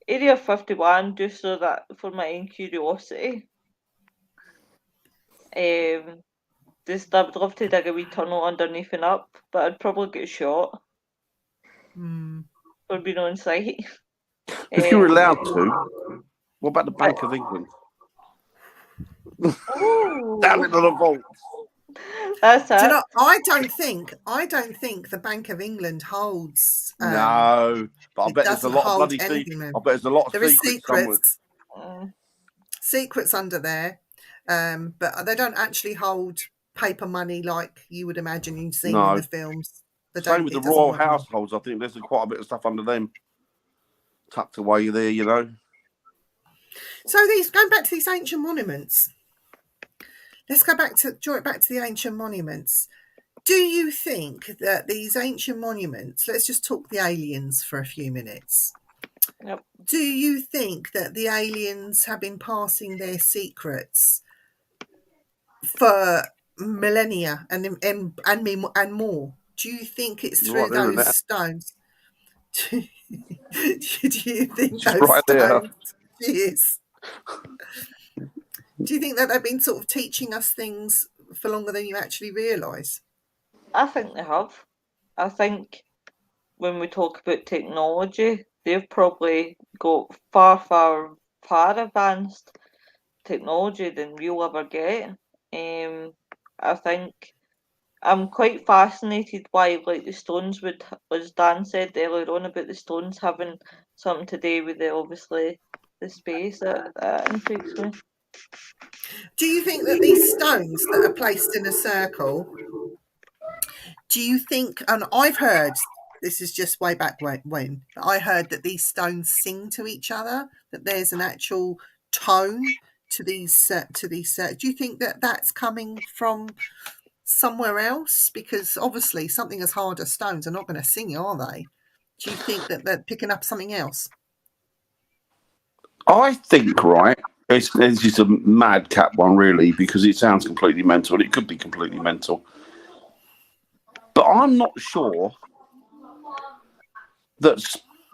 Area 51, just so that for my own curiosity. Just I would love to dig a wee tunnel underneath and up, but I'd probably get shot for being on site. If you're allowed to, what about the Bank of England? Ooh, Down into the vault. that's Do it. you know, I don't think the Bank of England holds. No, but I it bet there's a doesn't lot of hold bloody anything, secrets. man. I bet there's a lot of There is secrets somewhere. secrets. Mm. Secrets under there, but they don't actually hold paper money like you would imagine you've seen No. in the films. They Same don't- with it the doesn't royal work like that. households. I think there's quite a bit of stuff under them, tucked away there. So going back to these ancient monuments. Let's draw it back to the ancient monuments. Do you think that these ancient monuments, let's just talk the aliens for a few minutes. Yep. Do you think that the aliens have been passing their secrets for millennia and more? Do you think it's You're through right there in those that. stones? Do you think She's those right there. stones? She is. Do you think that they've been sort of teaching us things for longer than you actually realise? I think they have. I think when we talk about technology, they've probably got far advanced technology than we'll ever get. I think I'm quite fascinated by like the stones would, as Dan said earlier on about the stones having something to do with obviously the space. That intrigues me. Do you think that these stones that are placed in a circle, do you think, and I've heard, this is just way back when, but I heard that these stones sing to each other, that there's an actual tone to these, do you think that that's coming from somewhere else? Because obviously something as hard as stones are not going to sing, are they? Do you think that they're picking up something else? I think, right, it's just a madcap one, really, because it sounds completely mental, and it could be completely mental. But I'm not sure that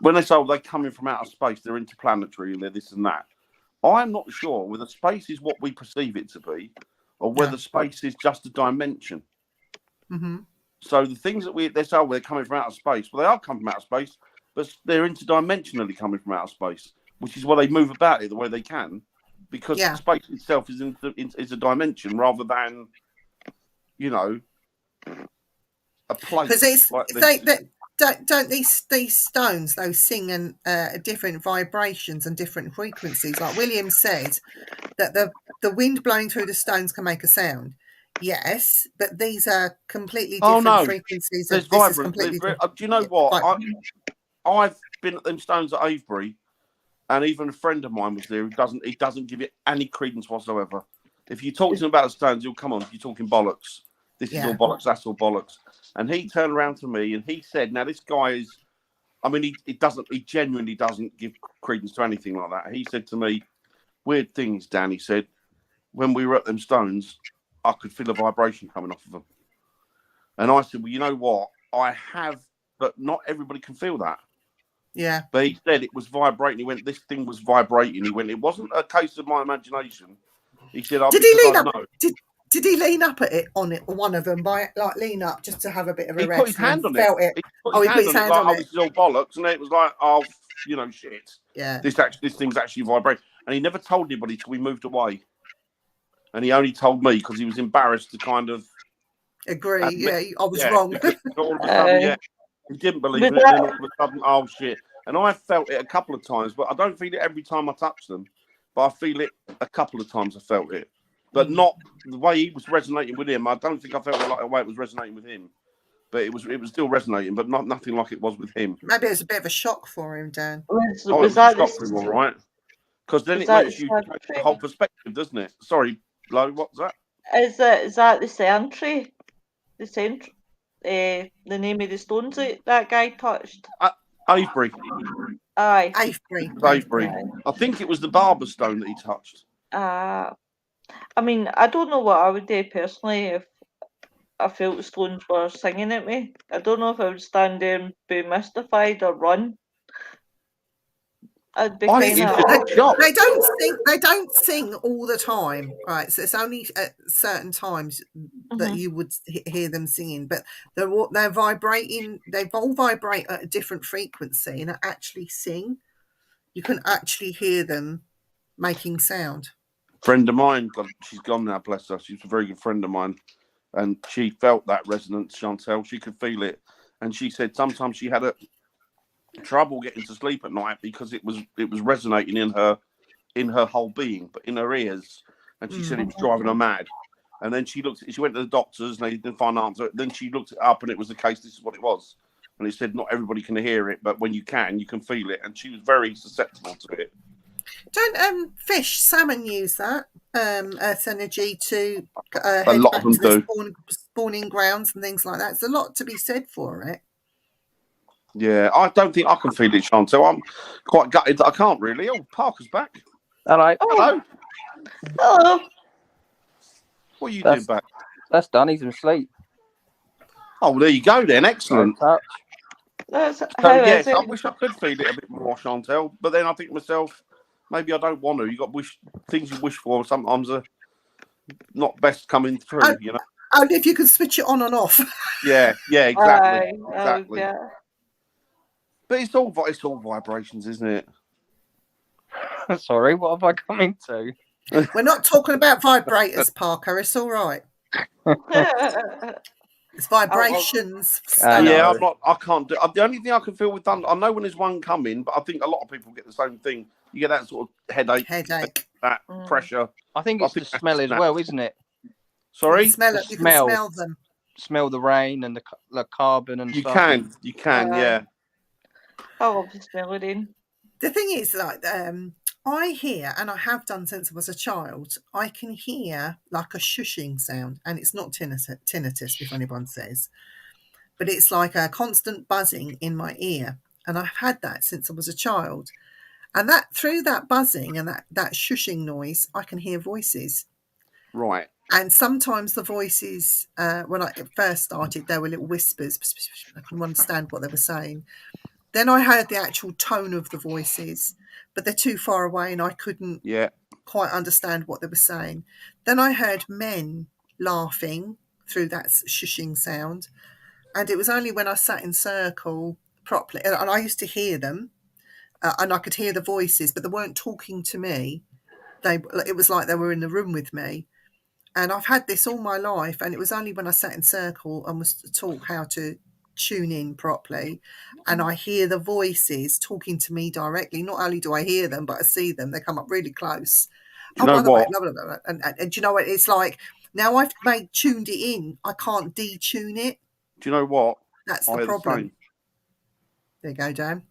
when they say they're coming from outer space, they're interplanetary and they're this and that. I'm not sure whether space is what we perceive it to be, or whether space is just a dimension. Mm-hmm. So the things that they say they're coming from outer space, well, they are coming from outer space, but they're interdimensionally coming from outer space, which is why they move about it the way they can, because Yeah. space itself is is a dimension rather than, you know, a place. Because it's like this. don't these stones though sing and different vibrations and different frequencies. Like William said that the wind blowing through the stones can make a sound. Yes, but these are completely Oh, different no. frequencies. There's This is vibrant. completely Do different. you know what? Like- I've been at them stones at Avebury, and even a friend of mine was there. He doesn't give it any credence whatsoever. If you talk to him about the stones, he'll come on. You're talking bollocks. This is Yeah. all bollocks. That's all bollocks. And he turned around to me and he said, "Now this guy is. I mean, he genuinely doesn't give credence to anything like that." He said to me, "Weird things, Dan." He said, "When we were at them stones, I could feel a vibration coming off of them." And I said, "Well, you know what? I have, but not everybody can feel that." Yeah. But he said it was vibrating. He went, "This thing was vibrating." He went, "It wasn't a case of my imagination." He said, Did he lean because I up? know." Did he lean up at it on it? One of them by like lean up just to have a bit of a He rest. put his and hand on felt it. it. He He put his hand like, on "Oh, it. this is all bollocks," and it was like, "Oh, you know, shit. Yeah. This thing's actually vibrating." And he never told anybody till we moved away. And he only told me because he was embarrassed to kind of Agree. admit- Yeah. I was wrong. because all of a sudden, yeah, he didn't believe it, But and then all of a sudden, oh shit! And I felt it a couple of times, but I don't feel it every time I touch them. But I feel it a couple of times. I felt it, but not the way he was resonating with him. I don't think I felt it like the way it was resonating with him. But it was still resonating, but nothing like it was with him. Maybe it was a bit of a shock for him, Dan. Was, Oh, it was was that a shock for him, all right. Because then was it that makes the you Santry? change the whole perspective, doesn't it? Sorry, Lo, what's that? Is that the Santry? The Santry? The name of the stones that guy touched? Avebury. Aye. Avebury. I think it was the barber stone that he touched. I mean, I don't know what I would do personally if I felt the stones were singing at me. I don't know if I would stand there and be mystified or run. I'd be I kind think of. it's a shock. They don't sing all the time, right? So it's only at certain times that you would hear them singing, but they're vibrating. They all vibrate at a different frequency and actually sing. You can actually hear them making sound. Friend of mine, she's gone now, bless her. She's a very good friend of mine, and she felt that resonance, Chantel. She could feel it, and she said sometimes she had trouble getting to sleep at night because it was resonating in her whole being, but in her ears, and she said it was driving her mad. And then she went to the doctors and they didn't find an answer. Then she looked it up and it was the case. This is what it was, and it said not everybody can hear it, but when you can feel it. And she was very susceptible to it. Don't salmon use that earth energy to A head lot back of them to do. their spawning grounds and things like that? There's a lot to be said for it. Yeah, I don't think I can feel it, Chantel. I'm quite gutted that I can't really. Oh, Parker's back. Hello. Hello. Hello. What are you doing back? That's done. He's asleep. Oh, well, there you go then. Excellent. Touch. That's So, how yes, is it? I wish I could feel it a bit more, Chantel. But then I think to myself, maybe I don't want to. You got things you wish for sometimes are not best coming through, you know? Only if you can switch it on and off. Yeah, exactly. Aye, Exactly. yeah. But it's all vibrations, isn't it? Sorry, what have I come into? We're not talking about vibrators, Parker. It's all right. It's vibrations. Yeah, I can't do. The only thing I can feel with thunder, I know when there's one coming, but I think a lot of people get the same thing. You get that sort of headache, that pressure. I think it's the smell as well, isn't it? Sorry, you can smell them. Smell the rain and the carbon and stuff. You can, yeah. I love the smell of rain. The thing is, like, I hear, and I have done since I was a child, I can hear like a shushing sound, and it's not tinnitus, if anyone says, but it's like a constant buzzing in my ear, and I've had that since I was a child. And that through that buzzing and that shushing noise, I can hear voices. Right. And sometimes the voices, when I first started, there were little whispers. I couldn't understand what they were saying. Then I heard the actual tone of the voices, but they're too far away and I couldn't quite understand what they were saying. Then I heard men laughing through that shushing sound. And it was only when I sat in circle properly, and I used to hear them, and I could hear the voices, but they weren't talking to me. It was like they were in the room with me. And I've had this all my life, and it was only when I sat in circle and was taught how to tune in properly, and I hear the voices talking to me directly. Not only do I hear them, but I see them. They come up really close. Do you know by the way, what? blah, blah, blah, blah. And do you know what? It's like now I've tuned it in. I can't detune it. Do you know what? That's I the hear the problem. same. There you go, Dan.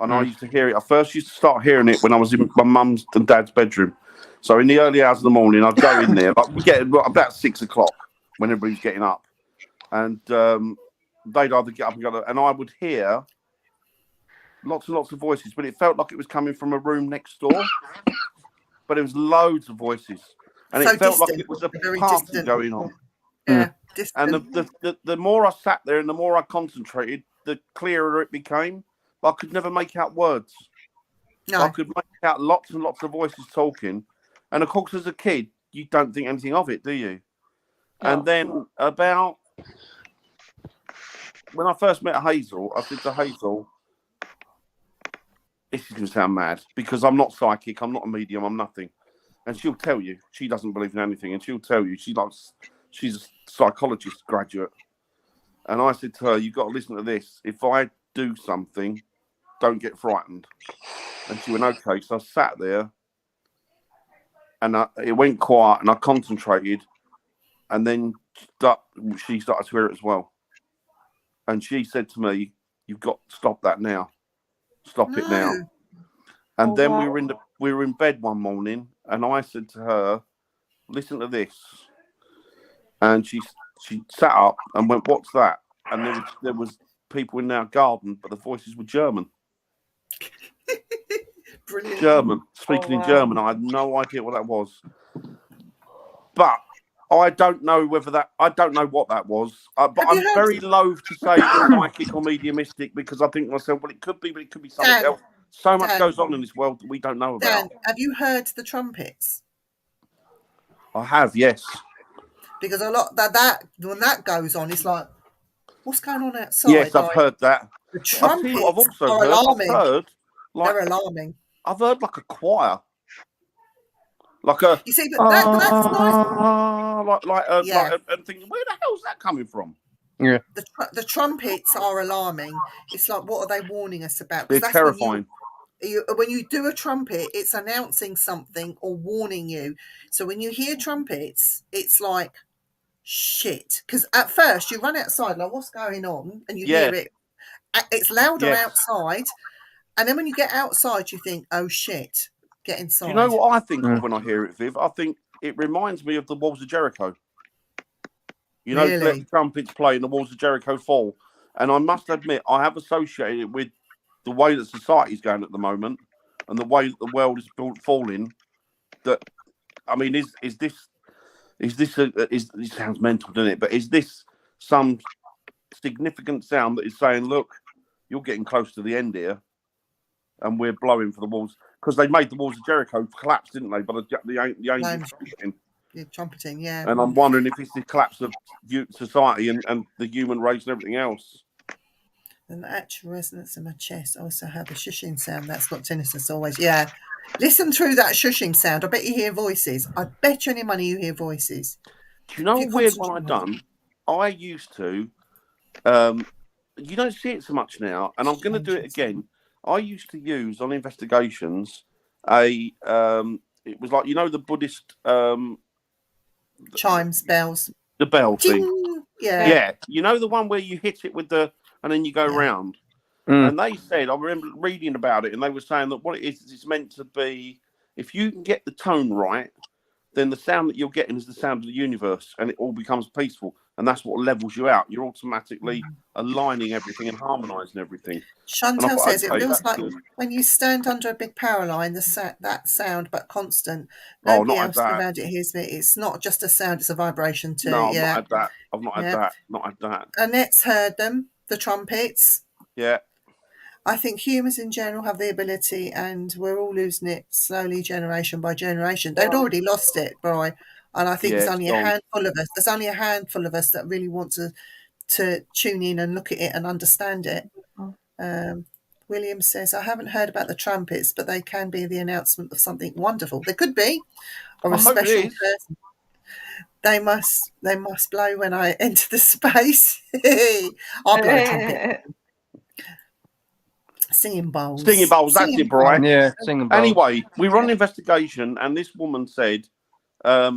And I used to hear it. I first used to start hearing it when I was in my mum's and dad's bedroom. So in the early hours of the morning, I'd go in there. Like we get about 6 o'clock when everybody's getting up, and they'd either get up and go, and I would hear lots and lots of voices, but it felt like it was coming from a room next door. But it was loads of voices, and So it felt like distant, it was a very party distant. going on. Yeah, distant. And the more I sat there and the more I concentrated, the clearer it became. But I could never make out words. No. I could make out lots and lots of voices talking. And of course, as a kid, you don't think anything of it, do you? No. And then when I first met Hazel, I said to Hazel, this is going to sound mad because I'm not psychic, I'm not a medium, I'm nothing. And she'll tell you she doesn't believe in anything, and she'll tell you she's a psychologist graduate. And I said to her, you've got to listen to this. If I do something, don't get frightened. And she went, okay. So I sat there, and it went quiet, and I concentrated, and then she started to hear it as well. And she said to me, you've got to stop that now. Stop it now. And then wow. we were in bed one morning, and I said to her, listen to this. And she sat up and went, what's that? And there was people in our garden, but the voices were German. Brilliant. German, speaking in German. I had no idea what that was. But I don't know what that was. But I'm very loath to say psychic or mediumistic because I think to myself, well, it could be, but it could be something else. So much goes on in this world that we don't know about. Dan, have you heard the trumpets? I have, yes. Because a lot that when that goes on, it's like, what's going on outside? Yes, I've heard that. The trumpets I've also are alarming. They're alarming. I've heard like a choir, like a. You see, but that's nice. And thinking, where the hell's that coming from? Yeah. The trumpets are alarming. It's like, what are they warning us about? They're terrifying. When you do a trumpet, it's announcing something or warning you. So when you hear trumpets, it's like, shit. Because at first you run outside, like, what's going on? And you hear it. It's louder outside. And then when you get outside, you think, oh, shit, get inside. Do you know what I think of when I hear it, Viv? I think it reminds me of the Walls of Jericho. You know, let the trumpets play and the Walls of Jericho fall. And I must admit, I have associated it with the way that society's going at the moment and the way that the world is falling. That, I mean, it sounds mental, doesn't it? But is this some significant sound that is saying, look, you're getting close to the end here and we're blowing for the walls? Because they made the Walls of Jericho collapse, didn't they? By the angels trumpeting, yeah. And I'm wondering if it's the collapse of society and the human race and everything else. And the actual resonance in my chest. I also have a shushing sound. That's what tinnitus always. Yeah. Listen through that shushing sound. I bet you hear voices. I bet you any money you hear voices. Do you know a weird one I've done? I used to, you don't see it so much now, and I'm going to do it again. I used to use on investigations it was like, you know, the Buddhist chimes, bells, the bell thing. Ding! Yeah, you know, the one where you hit it with and then you go round. And they said, I remember reading about it, and they were saying that what it is, it's meant to be, if you can get the tone right, then the sound that you're getting is the sound of the universe, and it all becomes peaceful, and that's what levels you out. You're automatically aligning everything and harmonising everything. Chantel says it feels like when you stand under a big power line, that sound, but constant. Nobody else around it hears it. It's not just a sound; it's a vibration too. No, I've not had that. I've not had that. Not had that. Annette's heard them. The trumpets. Yeah. I think humans in general have the ability, and we're all losing it slowly, generation by generation. They'd already lost it, Bri. And I think there's only a handful of us. There's only a handful of us that really want to to tune in and look at it and understand it. William says, I haven't heard about the trumpets, but they can be the announcement of something wonderful. They could be, or I a hope it special is. person. They must blow when I enter the space. I'll blow a trumpet. Singing bowls. Singing bowls, that's it, Brian. Yeah, singing bowls. Anyway, we run an investigation, and this woman said, up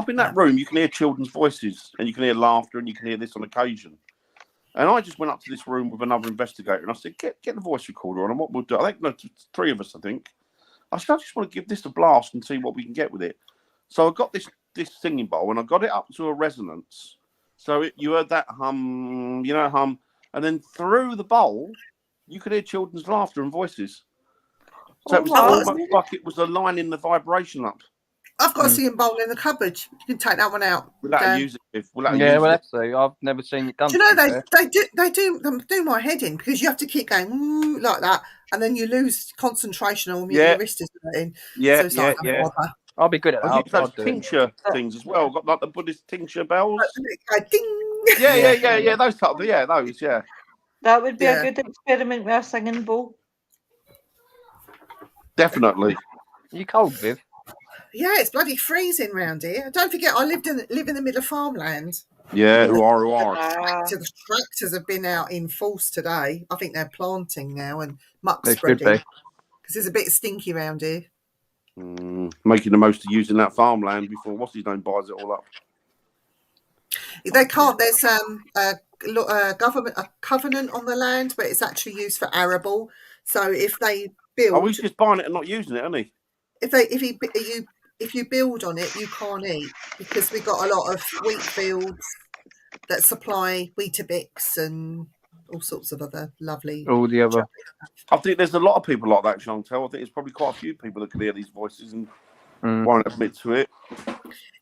in that room, you can hear children's voices, and you can hear laughter, and you can hear this on occasion. And I just went up to this room with another investigator, and I said, get the voice recorder on, and what we'll do, I think, no, 3 of us, I think. I said, I just want to give this a blast and see what we can get with it. So I got this singing bowl, and I got it up to a resonance. So you heard that hum, and then through the bowl, you could hear children's laughter and voices. So it was almost like it was aligning the vibration up. I've got a singing bowl in the cupboard. You can take that one out. We'll let her use it. That's so. I've never seen it done. Do you know they do my head in, because you have to keep going like that, and then you lose concentration on your wrist is hurting. Yeah, so I'll be good at that. I use those tincture things as well. Got like the Buddhist tincture bells. Ding. Yeah. Those type of those. That would be a good experiment with a singing bowl. Definitely. Are you cold, Viv? Yeah, it's bloody freezing round here. Don't forget, I live in the middle of farmland. Yeah, who are. The tractors have been out in force today. I think they're planting now and muck They spreading. should be. Because it's a bit stinky round here. Making the most of using that farmland before what's his name buys it all up. They can't. There's a covenant on the land, but it's actually used for arable. So if they build, Oh, he's just buying it and not using it, isn't he? If you build on it, you can't eat, because we got a lot of wheat fields that supply Weetabix and all sorts of other lovely. All the other. I think there's a lot of people like that, Chantel. I think there's probably quite a few people that can hear these voices and won't admit to it.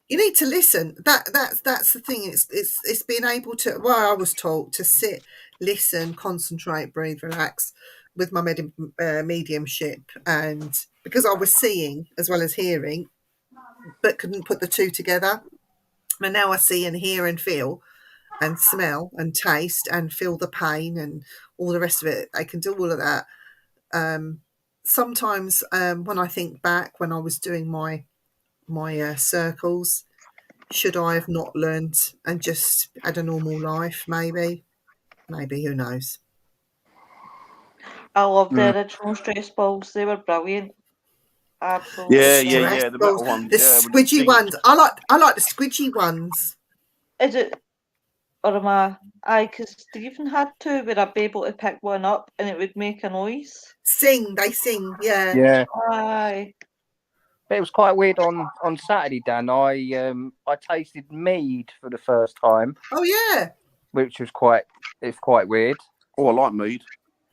You need to listen. That's the thing. It's being able to. Well, I was taught to sit, listen, concentrate, breathe, relax with my mediumship, and because I was seeing as well as hearing, but couldn't put the two together. And now I see and hear and feel and smell and taste and feel the pain and all the rest of it. I can do all of that. Sometimes when I think back when I was doing my circles, should I have not learned and just had a normal life? Maybe, who knows? I love the original stress balls. They were brilliant. Absolutely. Yeah. The metal ones. The squidgy ones. I like the squidgy ones. Is it? Or am I? Aye, because Stephen had two where I'd be able to pick one up and it would make a noise. They sing, yeah. Yeah. Aye. But it was quite weird on Saturday, Dan. I tasted mead for the first time. Oh yeah. Which was quite weird. Oh, I like mead.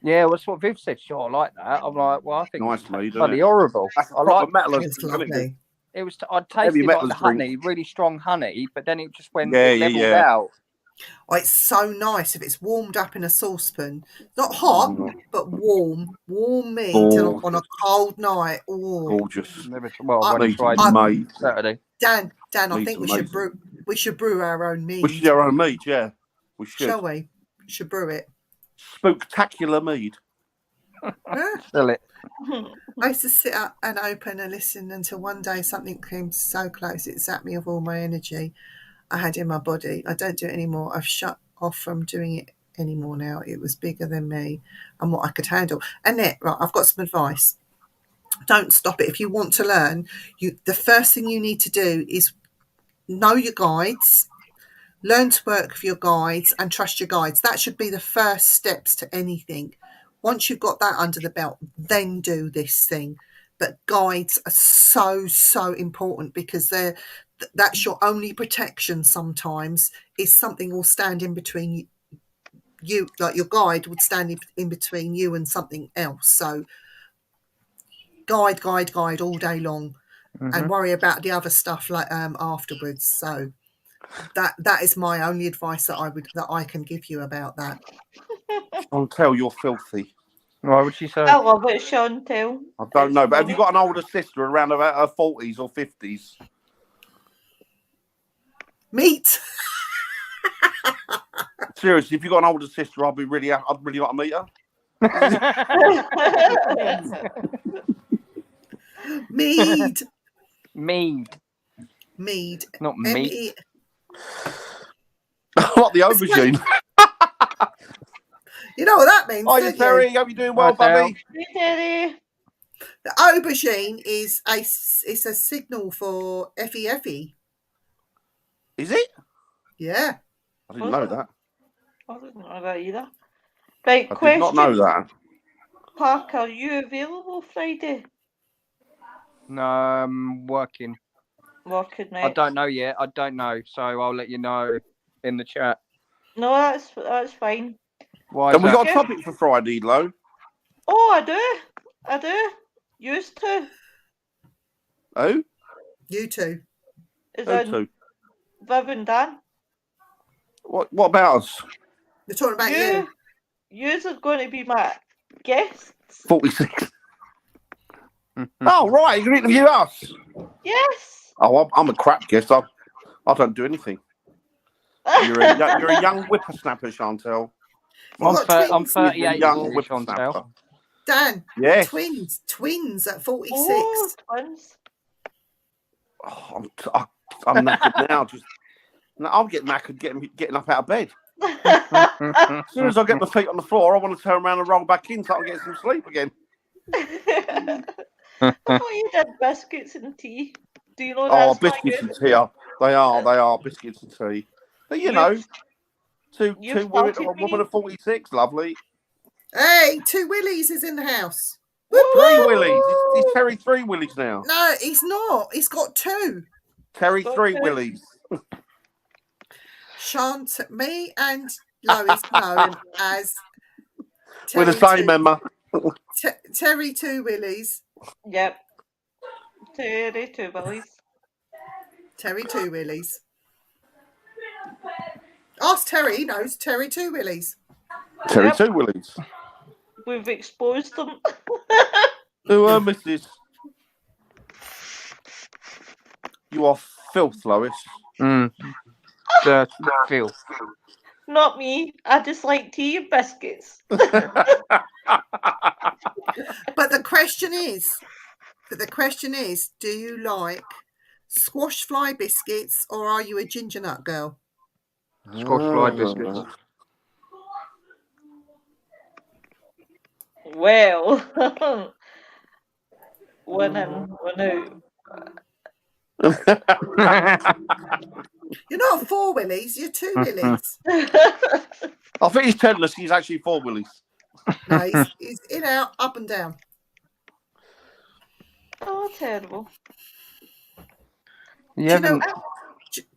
Yeah, well, that's what Viv said. Sure, I like that. I'm like, well, I think Nice it's mead, bloody isn't it? horrible. That's I like metal. It's lovely. it was. I tasted like the honey, really strong honey, but then it just went leveled out. Oh, it's so nice if it's warmed up in a saucepan. Not hot, but warm meat on a cold night. Oh, Gorgeous. Well, I tried mead Saturday. Dan, I think we should brew our own mead. We should do our own mead, yeah. We should. Shall we? We should brew it. Spooktacular mead. Sell it. I used to sit up and open and listen until one day something came so close it zapped me of all my energy I had in my body. I don't do it anymore. I've shut off from doing it anymore now. It was bigger than me and what I could handle. Annette, right, I've got some advice. Don't stop it. If you want to learn, the first thing you need to do is know your guides, learn to work with your guides and trust your guides. That should be the first steps to anything. Once you've got that under the belt, then do this thing. But guides are so important, because that's your only protection. Sometimes is something will stand in between you, like your guide would stand in between you and something else. So guide all day long, and worry about the other stuff like afterwards. So that is my only advice that I can give you about that. Chantel, you're filthy. Why would she say? I love it, Chantel. I don't know, but have you got an older sister around about her 40s or 50s? Meat. Seriously, if you got an older sister, I'd really like to meet her. Mead. Mead, Mead. not meat. M-E. Like the aubergine. You know what that means, Hi, don't Terry. you? Hope you're doing well, Hi, Terry. buddy. Hey, Terry. The aubergine is a signal for Effie. Is it? Yeah. I didn't know that. I didn't know that either. Right, I question. did not know that. Park, are you available Friday? No, I'm working. Working I night. don't know yet. I don't know, so I'll let you know in the chat. No, that's fine. Why? And we is got that? a topic for Friday, Lo. Oh, I do. Used to. Oh, You too. Is who on to? Viv and Dan. What about us? We're talking about you. Yous are going to be my guests. 46. Oh, right. You're going to interview us. Yes. Oh, I'm a crap guest. I don't do anything. You're a young whippersnapper, Chantel. We've got I'm twins. 38 Young years, whippersnapper. Chantel. Dan, Yes. twins at 46. Oh, twins. Oh, I'm knackered now. I'm getting knackered getting up out of bed. As soon as I get my feet on the floor, I want to turn around and roll back in so I can get some sleep again. I thought you did biscuits and tea. Do you know Oh, that's biscuits and tea. They are biscuits and tea. But you know, two women, a woman of 46, lovely. Hey, 2 Willies is in the house. Three Willies. Is Terry 3 Willies now? No, he's not. He's got 2. Terry Got 3 two. Willies. Me and Lois know him as We're the Terry same member. Terry 2 Willies. Yep. Terry, 2 Willies. Terry 2 Willies. Ask Terry, he knows Terry 2 Willies. Terry Yep. 2 Willies. We've exposed them. Who are Mrs. You are filth, Lois. Dirty filth. Not me. I just like tea and biscuits. But the question is, do you like squash fly biscuits or are you a ginger nut girl? Squash fly biscuits. Well, one in, one out. You're not 4 Willies, you're 2 Willies. I think he's telling us he's actually 4 Willies. No, he's in, out, up and down. Oh, terrible. You Do you, know, haven't...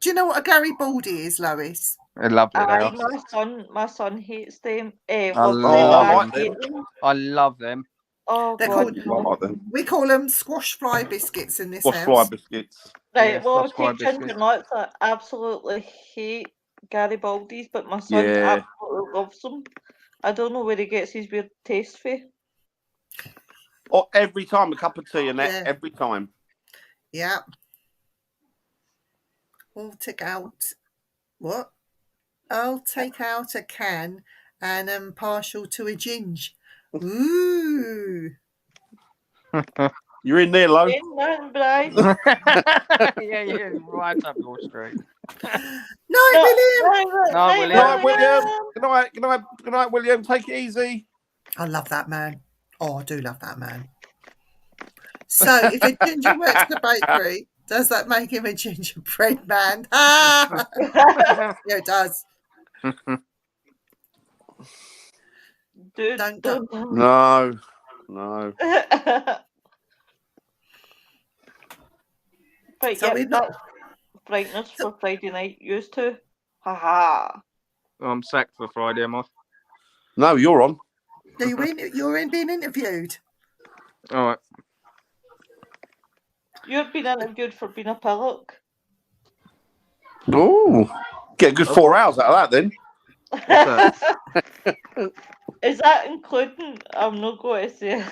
do you know what a Garibaldi is, Lois? They're lovely, they Aye, are. my son hates them. I Well, love I hate them. I love them. Oh, They're God. called- I like them. We call them squash fly biscuits in this Squash house. fly biscuits. Right, Yes, well, that's why okay, ginger biscuits. nuts, I absolutely hate Garibaldi's, but my son Yeah. absolutely loves them. I don't know where he gets his weird taste for. Oh, every time a cup of tea and that, Yeah. every time. Yeah. We'll take out what? I'll take out a can and I'm partial to a ginge. Ooh. You're in there, Lo. Ain't nothing, Brian. yeah, right up your street. Night, William. No, William. Good night, William. Good night, William. Take it easy. I love that man. Oh, I do love that man. So, if a ginger works at the bakery, does that make him a gingerbread man? Ah! Yeah, it does. Dude, Don't- No. Right, So yep, we're not- that's brightness for Friday night. Used to. Haha. I'm sacked for Friday, am I? No, you're on. You're in being interviewed. All right. You've been interviewed for being a pillock. Oh, get a good 4 hours out of that then. Is that including? I'm not going to say.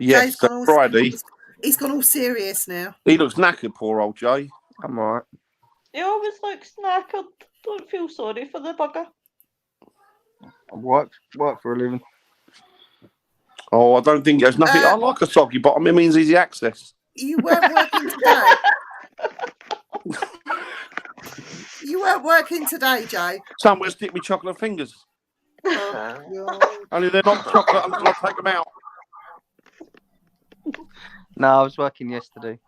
Yes, Jay's gone all- Friday. He's gone all serious now. He looks knackered, poor old Jay. I'm alright. He always looks knackered. Don't feel sorry for the bugger. I work for a living. Oh, I don't think there's nothing. I like a soggy bottom. It means easy access. You weren't working today. You weren't working today, Jay. Somewhere stick me chocolate fingers. Oh, Only they're not chocolate until I take them out. No, I was working yesterday.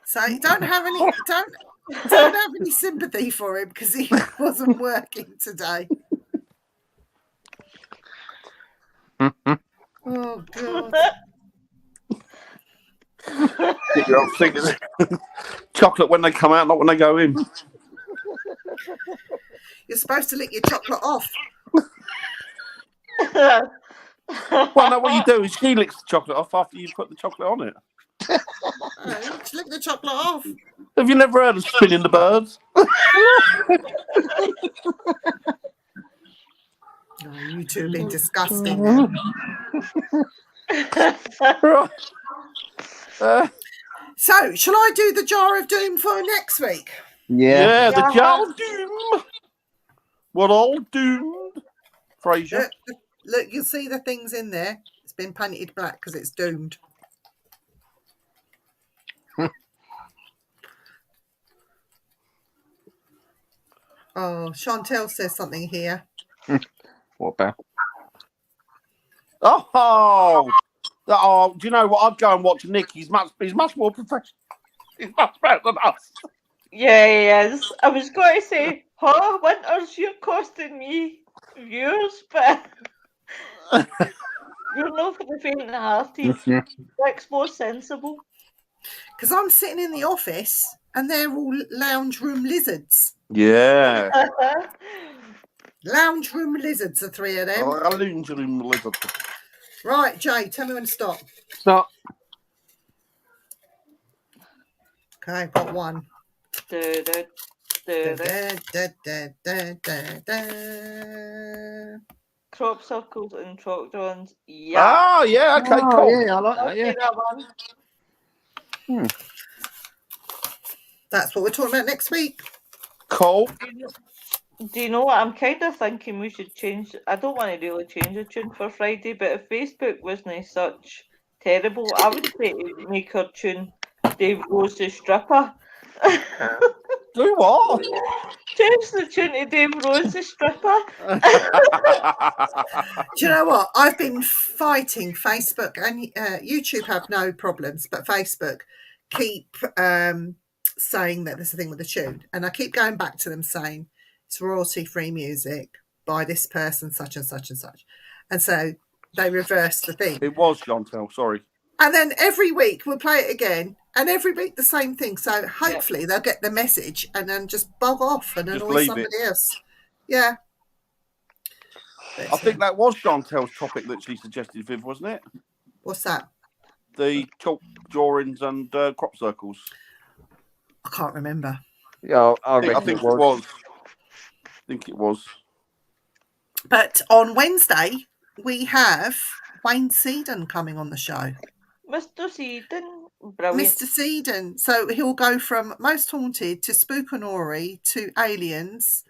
so you don't have any sympathy for him because he wasn't working today. Oh God. Stick your fingers. Chocolate when they come out, not when they go in. You're supposed to lick your chocolate off. Well, no, what you do is she licks the chocolate off after you put the chocolate on it. Oh, just lick the chocolate off. Have you never heard of spinning the birds? Oh, you two are disgusting. Now. Right. So, shall I do the jar of doom for next week? Yeah, the Yeah. jar of doom. What all doomed? Fraser. Look, you'll see the things in there. It's been painted black because it's doomed. Oh, Chantel says something here. What about? Oh, do you know what? I'd go and watch Nick. He's much more professional. He's much better than us. Yeah, he is. I was going to say, Winters, you're costing me viewers, but you're not for the faint-hearted. Nick's more sensible. Because I'm sitting in the office and they're all lounge room lizards. Yeah. Lounge room lizards, the three of them. Right, Jay, tell me when to stop. Stop. Okay, got one. Du-du, Da, du-du. da, da, da, da, da. Crop circles and chalk drawings. Yeah. Oh, yeah. Okay, cool. Yeah, I like I'll that. Yeah. say that one. That's what we're talking about next week. Cool. Do you know what? I'm kind of thinking we should change. I don't want to really change the tune for Friday, but if Facebook wasn't such terrible, I would say to make her tune Dave Rose the Stripper. Do what? Change the tune to Dave Rose the Stripper. Do you know what? I've been fighting Facebook and YouTube have no problems, but Facebook keep saying that there's a thing with the tune. And I keep going back to them saying it's royalty-free music by this person, such and such and such. And so they reverse the thing. It was Chantel, sorry. And then every week we'll play it again. And every week the same thing. So hopefully they'll get the message and then just bug off and Just annoy leave somebody it. else. Yeah. But, I think that was Chantel's topic that she suggested, Viv, wasn't it? what's that? The chalk drawings and crop circles. I can't remember. Yeah, I I reckon think it was. I think it was. But on Wednesday, we have Wayne Seaton coming on the show. Mr. Seaton. Brilliant. Mr. Seaton. So he'll go from Most Haunted to Spookanori to Aliens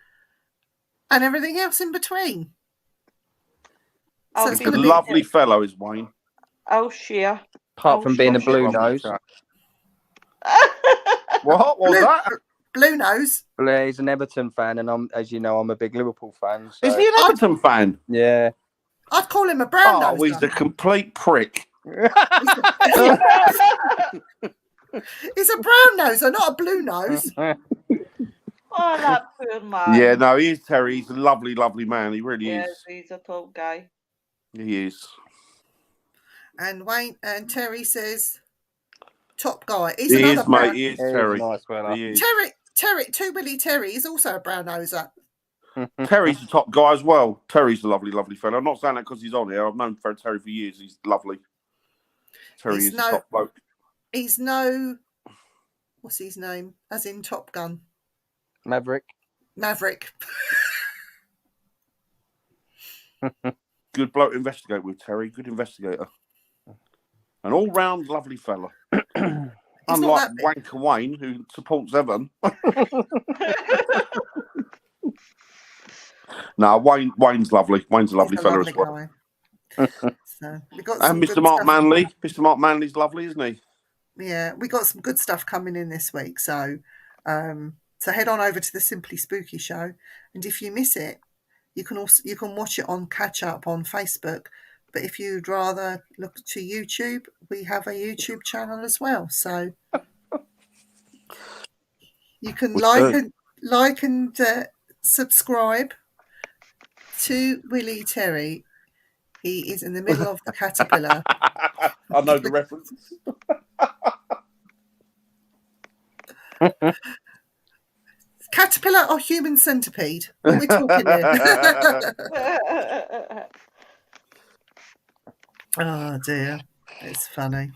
and everything else in between. I'll it's be A gonna be- lovely fellow is Wayne. I'll share. Apart from being a blue nose. What was that? Blue Nose. Well, he's an Everton fan, and as you know, I'm a big Liverpool fan. So. Is he an Everton fan? Yeah. I'd call him a brown Oh, nose. he's a complete prick. He's a brown nose, or not a blue nose. Oh, that poor man. Yeah, no, he is Terry. He's a lovely, lovely man. He really Yes, is. he's a top guy. He is. And Wayne and Terry says, top guy. He's He another is, mate. brown. He is He's a Terry. nice fella. He is. Terry, Two Willie Terry is also a brown noser. Terry's the top guy as well. Terry's a lovely, lovely fellow. I'm not saying that because he's on here. I've known Terry for years. He's lovely. Terry He's is no- a top bloke. He's no, what's his name? As in Top Gun. Maverick. Maverick. Good bloke to investigate with, Terry. Good investigator. An all-round lovely fella. He's Unlike not that big. Wanker Wayne, who supports Evan. No, Wayne's lovely. Wayne's a lovely He's a fella lovely as well. guy. So we got some And Mr. good Mark stuff. Manley. Mr. Mark Manley's lovely, isn't he? Yeah, we got some good stuff coming in this week. So head on over to the Simply Spooky show, and if you miss it, you can watch it on catch up on Facebook. But if you'd rather look to YouTube, we have a YouTube channel as well. So you can like and subscribe to Willie Terry. He is in the middle of the caterpillar. I know the reference. Caterpillar or human centipede? What are we talking here? Oh dear, it's funny.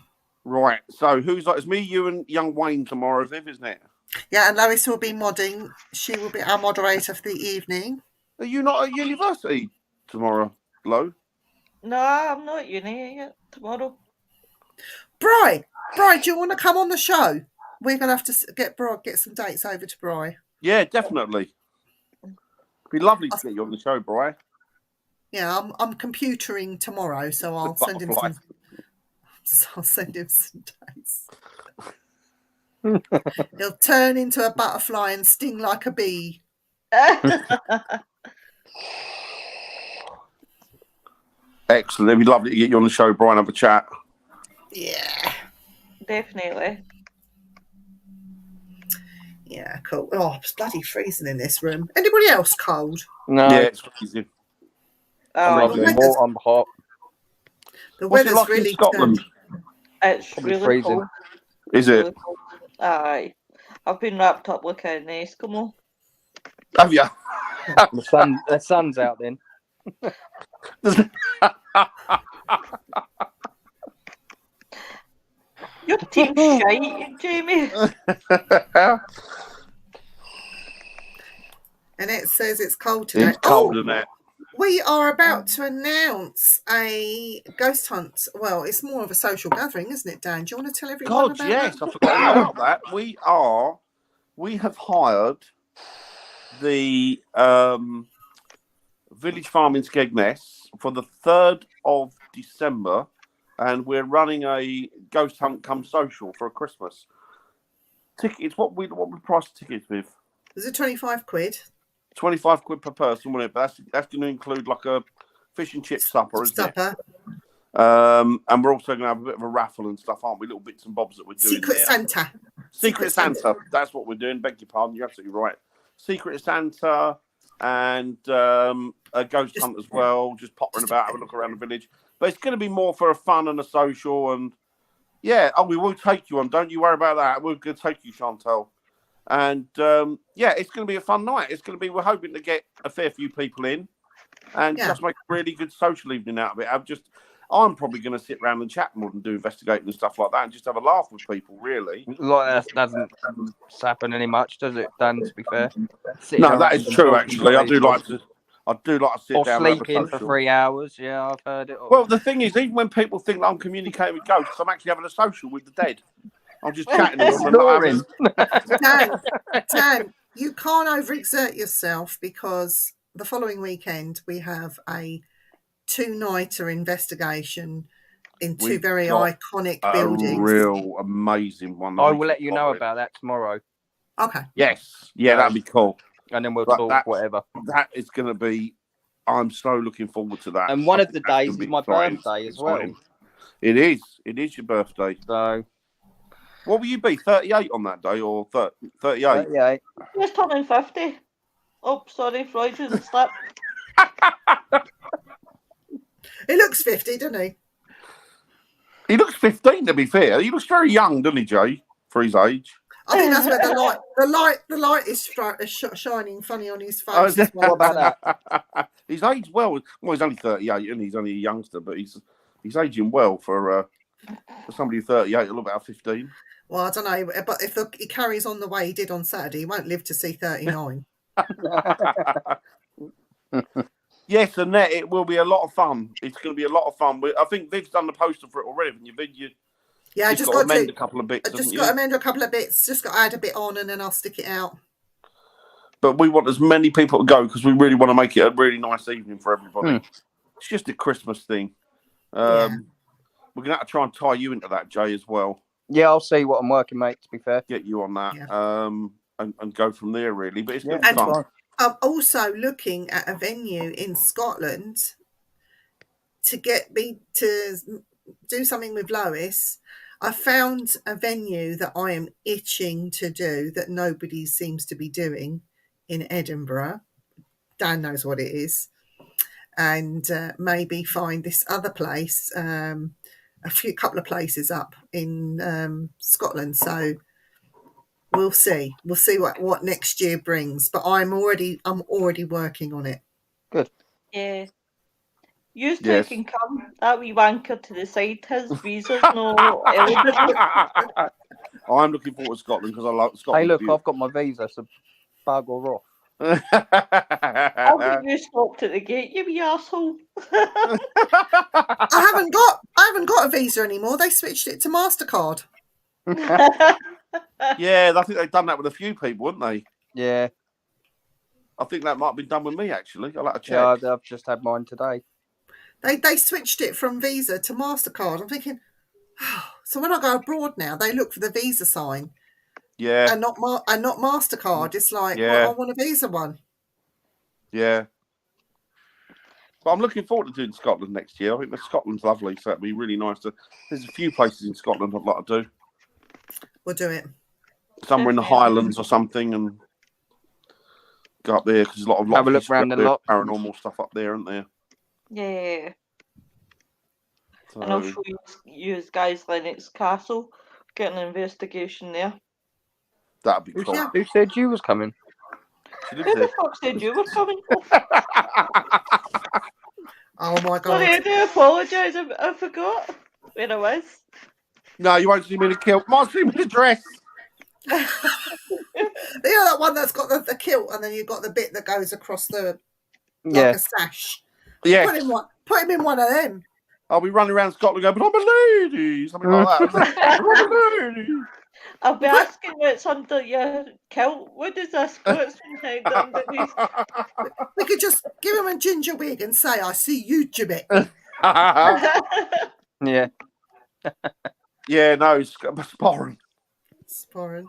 Right, so who's like? It's me, you, and young Wayne tomorrow, Viv, isn't it? Yeah, and Lois will be modding. She will be our moderator for the evening. Are you not at university tomorrow, Lo? No, I'm not at uni yet tomorrow. Bri, do you want to come on the show? We're gonna have to get some dates over to Bri. Yeah, definitely. It'd be lovely to get you on the show, Bri. Yeah, I'm computering tomorrow, so I'll send him some. I'll send him some dates. He'll turn into a butterfly and sting like a bee. Excellent. It'd be lovely to get you on the show, Brian, have a chat. Yeah. Definitely. Yeah, cool. Oh, it's bloody freezing in this room. Anybody else cold? No, Yeah, it's freezing. I'm Oh, lovely. I'm hot. The What's it weather's like really in Scotland? turned. it's Probably really freezing. cold. Is it? Really cold. Aye. I've been wrapped up like an Eskimo. Have you? The sun's out then. Your team's shite, Jamie. And it says it's cold today. It's cold, isn't it? We are about to announce a ghost hunt. Well, it's more of a social gathering, isn't it, Dan? Do you want to tell everyone God, about yes, that? I forgot about that. We have hired the Village Farm in Skegness for the 3rd of December, and we're running a ghost hunt come social for a Christmas. Tickets, what we price the tickets with? Is it 25 quid? 25 quid per person, wouldn't it? But that's going to include like a fish and chip supper, isn't Supper. it? And we're also going to have a bit of a raffle and stuff, aren't we? Little bits and bobs that we're doing. Secret there. Santa. Secret Santa. That's what we're doing. Beg your pardon. You're absolutely right. Secret Santa and a ghost hunt as well. Just pottering about, have a look around the village. But it's going to be more for a fun and a social. And yeah, we will take you on. Don't you worry about that. We're going to take you, Chantal. And yeah, it's going to be a fun night. It's going to be. We're hoping to get a fair few people in, and just make a really good social evening out of it. I'm probably going to sit around and chat more than do investigating and stuff like that, and just have a laugh with people. Really, Like that doesn't happen any much, does it, Dan? To be fair, no, that is true. Actually, I do like to sit or down and sleep have a in for social. 3 hours. Yeah, I've heard it. Well, the thing is, even when people think that I'm communicating with ghosts, I'm actually having a social with the dead. I'm just chatting to them. Snoring. Dan, you can't overexert yourself because the following weekend we have a 2-nighter investigation in two We've very got iconic A buildings. real amazing one. I will let you know about that tomorrow, Okay. Yes, yeah, that'd be cool. and then we'll But talk that's- whatever. That is going to be. I'm so looking forward to that. And one of the That's gonna days be is my exciting. birthday as well. Exciting. It is. It is your birthday. So What will you be? 38 on that day, or 38? yeah, Just turning 50. Oh, sorry, Freudian slip. He looks 50, doesn't he? He looks 15. To be fair, he looks very young, doesn't he, Jay? For his age. I think that's where the light is shining funny on his face. Oh, as well. What about He's aged well. Well, he's only 38, and he's only a youngster, but he's aging well for somebody who's 38. He'll look about 15. Well, I don't know, but if he carries on the way he did on Saturday, he won't live to see 39. Yes, and it will be a lot of fun. It's going to be a lot of fun. I think Viv's done the poster for it already, haven't you, Viv? Yeah, I You've just got to got amend to. a couple of bits, I just haven't got to you? amend a couple of bits. Just got to add a bit on, and then I'll stick it out. But we want as many people to go because we really want to make it a really nice evening for everybody. It's just a Christmas thing. Yeah. We're gonna have to try and tie you into that, Jay, as well. Yeah, I'll see what I'm working, mate. To be fair. Get you on that, Yeah. and go from there. Really, but it's Yeah, gonna be fun. fine. I'm also looking at a venue in Scotland to get me to do something with Lois. I found a venue that I am itching to do that nobody seems to be doing in Edinburgh. Dan knows what it is. And maybe find this other place, a couple of places up in Scotland. So we'll see. We'll see what next year brings. But I'm already working on it. Yeah. You two Yes. can come. That wee wanker to the side, his visa's no eligible. I'm looking forward to Scotland because I like Scotland. Hey, look, I've got my visa, so bugger off. I'll get you stopped at the gate, you wee arsehole. I haven't got a visa anymore. They switched it to MasterCard. Yeah, I think they've done that with a few people, haven't they? Yeah, I think that might have been done with me actually. I'll have to check. yeah, I've just had mine today. They switched it from Visa to MasterCard. I'm thinking, so when I go abroad now, they look for the Visa sign Yeah, and not MasterCard. It's like, Yeah. well, I want a Visa one. yeah. But I'm looking forward to doing Scotland next year. I think Scotland's lovely, so it'd be really nice to. There's a few places in Scotland I'd like to do. We'll do it. Somewhere in the Definitely. Highlands or something, and go up there because there's a lot of Have a look history round up the there, lot. paranormal stuff up there, isn't there? Yeah. So, And I'll show you guys Lennox Castle. Get an investigation there. that'd be cool. Yeah. Who said you was coming? She Who lives the there. fuck said you were coming? Oh my Sorry, I God. do apologise. I forgot where I was. No, you won't see me in a kilt. Might see me in a dress. You know that one that's got the kilt and then you've got the bit that goes across the like Yeah, a sash. Yeah, Put him in one of them. I'll be running around Scotland going, but I'm a lady, something like that. I'm a lady. I'll be asking what's under your kilt. What does this Scotsman hide underneath? We could just give him a ginger wig and say, I see you, Jimmy. yeah. Yeah, no, it's Sporran. Sporran.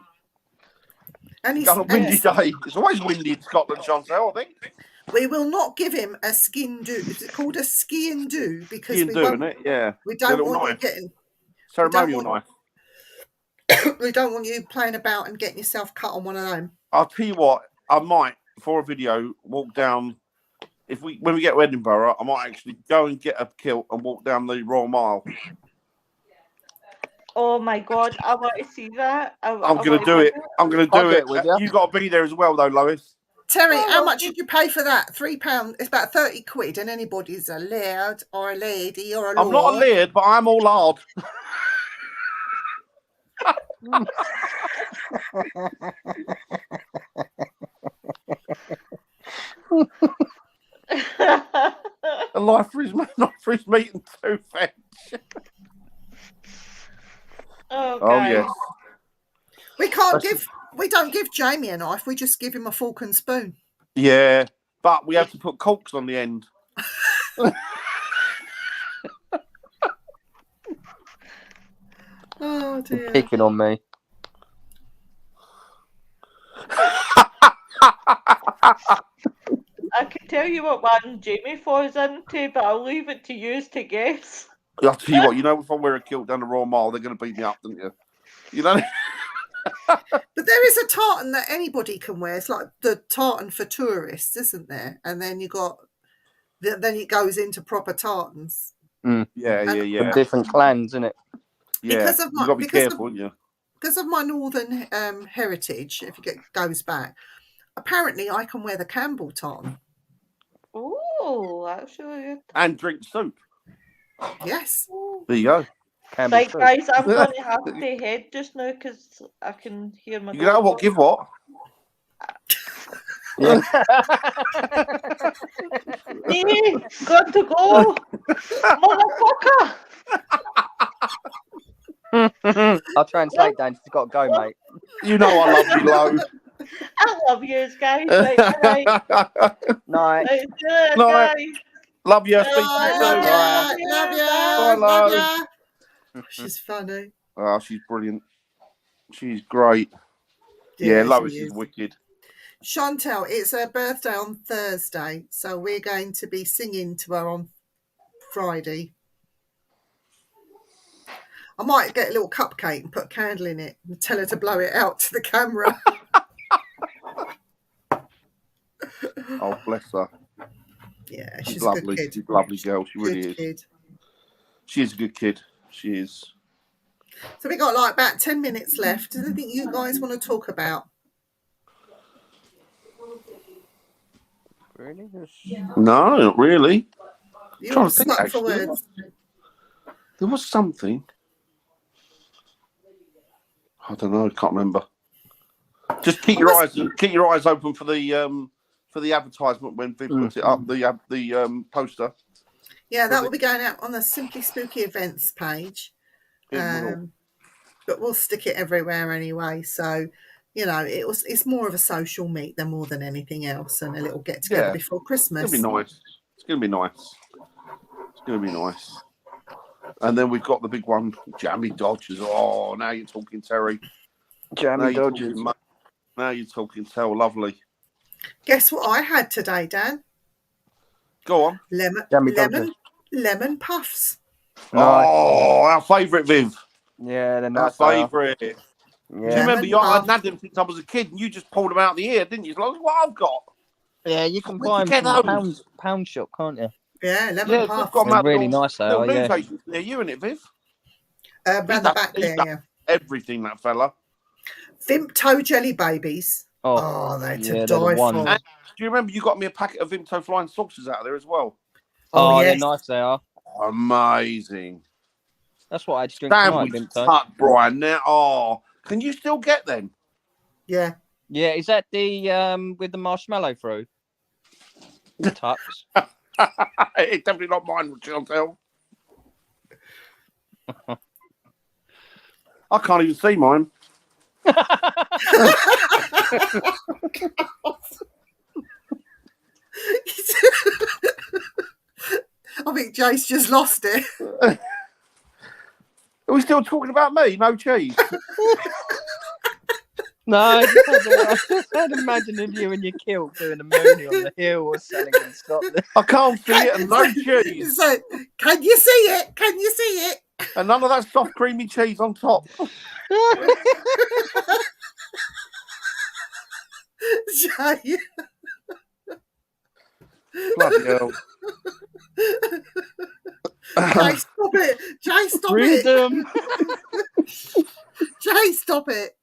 And It's got a windy he's, day. It's always windy in Scotland, Chantal, I think. we will not give him a skin do. Is it called a ski and do? Because You we can do, won't, isn't it? Yeah. we don't little want you knife. getting Ceremonial want- knife. we don't want you playing about and getting yourself cut on one of them. I'll tell you what, I might, for a video, walk down. When we get to Edinburgh, I might actually go and get a kilt and walk down the Royal Mile. Oh my god, I want to see that. I'm going to do it. I'm going to I'll do do it. it with you. You got to be there as well, though, Lois. Terry, Oh, how well, much did you pay for that? £3. It's about 30 quid, and anybody's a laird or a lady or a I'm not a lord. laird, but I'm all hard. A life for his meat and two veg. Oh, Oh, guys. yes. We don't give Jamie a knife. We just give him a fork and spoon. Yeah, but we have to put corks on the end. Oh dear. Picking on me. I can tell you what one Jamie falls into, but I'll leave it to you to guess. I'll tell you what, if I wear a kilt down the Royal Mile, they're going to beat me up, don't you? You know? But there is a tartan that anybody can wear. It's like the tartan for tourists, isn't there? And then then it goes into proper tartans. Yeah. From different clans, innit? Yeah, Because of you've my- got to be because of- careful, haven't you? Because of my northern heritage, if it goes back, apparently I can wear the Campbell tartan. Oh, actually. And drink soup. Yes. There you go. Campbell Right, soup. guys, I'm going to have to head just now because I can hear my You know what? Give what? Yeah. Me, got to go. Motherfucker. I'll translate, Dan. She's got to go, mate. You know I love you, Lo. I love you guys. Right, right. Night. Right, see you later, No, guys. love you. All Speak to right, you love soon. ya, Bye. love ya, Bye, love love. ya. She's funny. Oh, she's brilliant. She's great. Yeah, Lois she is wicked. Chantel, it's her birthday on Thursday, so we're going to be singing to her on Friday. I might get a little cupcake and put a candle in it and tell her to blow it out to the camera. Oh, bless her. Yeah, She's she's a lovely. good kid. She's a lovely girl. She really Good is. kid. She is a good kid. She is. So we got like about 10 minutes left. Is there anything you guys want to talk about? Really? No, not really. You're Trying all to think, stuck for actually. words. There was something. I don't know. I can't remember. Just keep your eyes open for the advertisement when Viv puts it up. The poster. Yeah, that will be going out on the Simply Spooky events page. It will. But we'll stick it everywhere anyway. So, you know, it's more of a social meet than more than anything else, and a little get together before It's Christmas. gonna be nice. It's gonna be nice. It's gonna be nice. And then we've got the big one, Jammy Dodgers. Oh, now you're talking, Terry. Jammy Dodgers. Now you're talking, Terry. Lovely. Guess what I had today, Dan? Go on. Lemon puffs. Nice. Oh, our favourite, Viv. Yeah, they're Our nice. favourite. Do you Yeah. remember? Lemon I'd puff. had them since I was a kid, and you just pulled them out of the ear, didn't you? It's like, what I've got. Yeah, you can Where'd buy you them get from those? pound shop, can't you? Yeah, lemon Yeah, they've puffs. got them They're out really little- nice, they little are, yeah. news agents near you, innit, Viv? Round the back He's there, done yeah. everything, that fella. Vimto jelly babies. Oh, they're to they're the die ones. for. And do you remember you got me a packet of Vimto flying saucers out of there as well? Oh, yes. they're nice, they are. Amazing. That's what I just drink tonight, Sandwich Vimto. tuck, Brian. Now, can you still get them? Yeah. Yeah, is that the with the marshmallow through? The tucks. It's definitely not mine, Chantel. I can't even see mine. I think Jace just lost it. Are we still talking about me? No cheese. No, I just had imagine of you and your kilt doing a mooney on the hill or selling in Scotland. I can't see it, and no cheese, So, can you see it? Can you see it? and none of that soft, creamy cheese on top. Jay. Bloody hell. Jay, stop it. Jay, stop it. Freedom. Jay, stop it.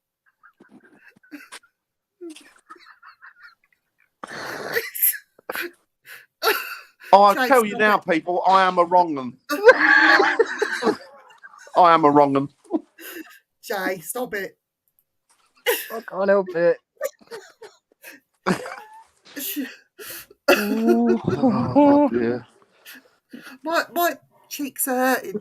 Oh, I Jay, tell you stop now, people, I am a wrong one. I am a wrong one. Jay, stop it. I can't help it. Oh, dear. My cheeks are hurting.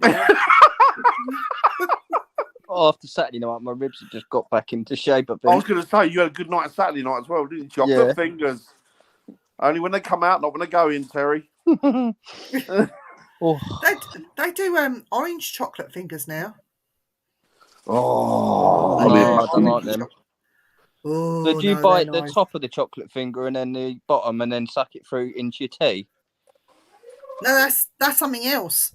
Oh, after Saturday night, my ribs have just got back into shape. I was going to say, you had a good night Saturday night as well, didn't you? Chocolate Yeah. fingers. Only when they come out, not when they go in, Terry. Oh, They do orange chocolate fingers now. Oh, no, yeah. I don't like them. Oh, So do you no, bite they're the nice. top of the chocolate finger and then the bottom and then suck it through into your tea? No, that's something else.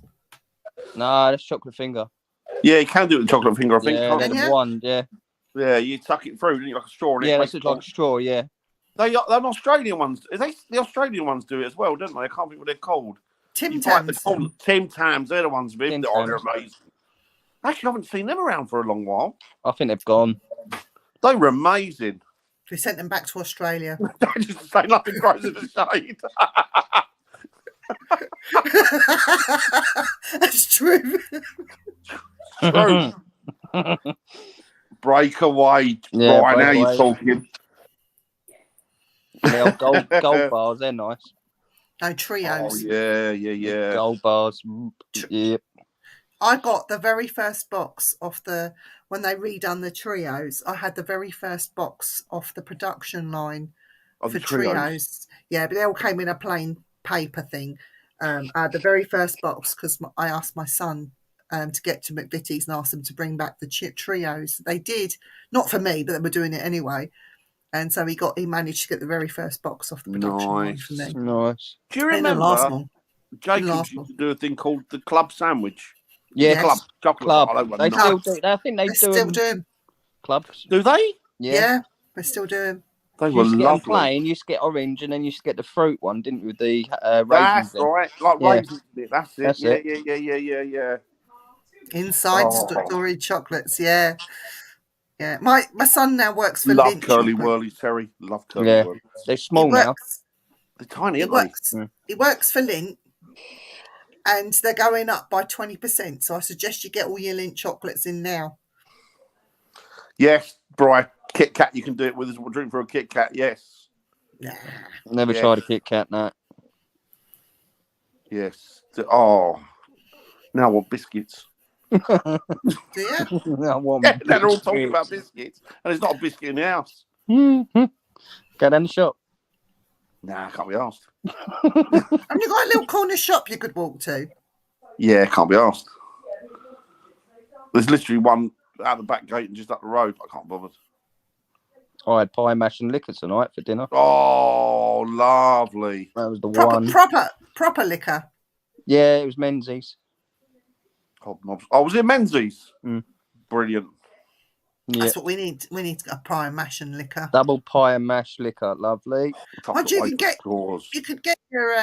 No, that's chocolate finger. Yeah, you can do it with the chocolate finger, I think. Yeah, can't they're you? the Yeah. one, yeah. Yeah, you tuck it through, don't you, like a straw. And Yeah, it that's makes like a straw, yeah. They're Australian ones. The Australian ones do it as well, don't they? I can't think what they're called. Tim You find the Tams. Tim Tams. They're the ones, Viv. Tim Oh, they're Tams. amazing. Actually, I haven't seen them around for a long while. I think they've gone. They were amazing. We sent them back to Australia. Just to say nothing grows in the shade. That's true. True. Breakaway. Yeah, Right, now you're Breakaway. talking. The old gold bars, they're nice. No, Oh, trios. yeah. Gold bars. Yep. I got the very first box off when they redone the trios. I had the very first box off the production line Of for the trios. trios. Yeah, but they all came in a plain paper thing. I had the very first box because I asked my son to get to McVitie's and ask them to bring back the trios. They did, not for me, but they were doing it anyway. And so he managed to get the very first box off the production line for me. Nice. Do you And the last remember one. Jacobs last used to do a thing called the club sandwich? Yes. Club chocolate. Club. Oh, they were They nice. still do. I think they They do still them do them. clubs. Do they? Yeah, they still do them. They You were used to get them lovely. plain. You used to get orange, and then you used to get the fruit one, didn't you? With the raisins. That's in. right. Like Yeah. raisins. That's it. That's yeah, it. yeah. Inside Oh. Story chocolates, yeah. Yeah. My son now works for Love Lindt curly Chocolate. whirlies, Terry. Love curly Yeah. whirlies. They're He small now. works, They're tiny, he aren't works, Yeah. he works for Lindt, and they're going up by 20%. So I suggest you get all your Lindt chocolates in now. they? Yes, Bri. Kit Kat, you can do it with us. We'll drink for a Kit Kat, yes. Nah. Never Yeah. tried a Kit Kat, no. Yes. Oh. Now I want biscuits. Do you? I want Yeah, they're all biscuits. talking about biscuits. And there's not a biscuit in the house. Mhm. Go down the shop. Nah, can't be asked. Have you got a little corner shop you could walk to? Yeah, can't be asked. There's literally one out the back gate and just up the road. I can't bother. I had pie, mash, and liquor tonight for dinner. Oh, lovely. That was the one. Proper liquor. Yeah, it was Menzies. Hobnobs. Oh, was it Menzies? Mm. Brilliant. Yeah. That's what we need. We need a pie and mash and liquor. Double pie and mash liquor, lovely. Mind you, You you could get your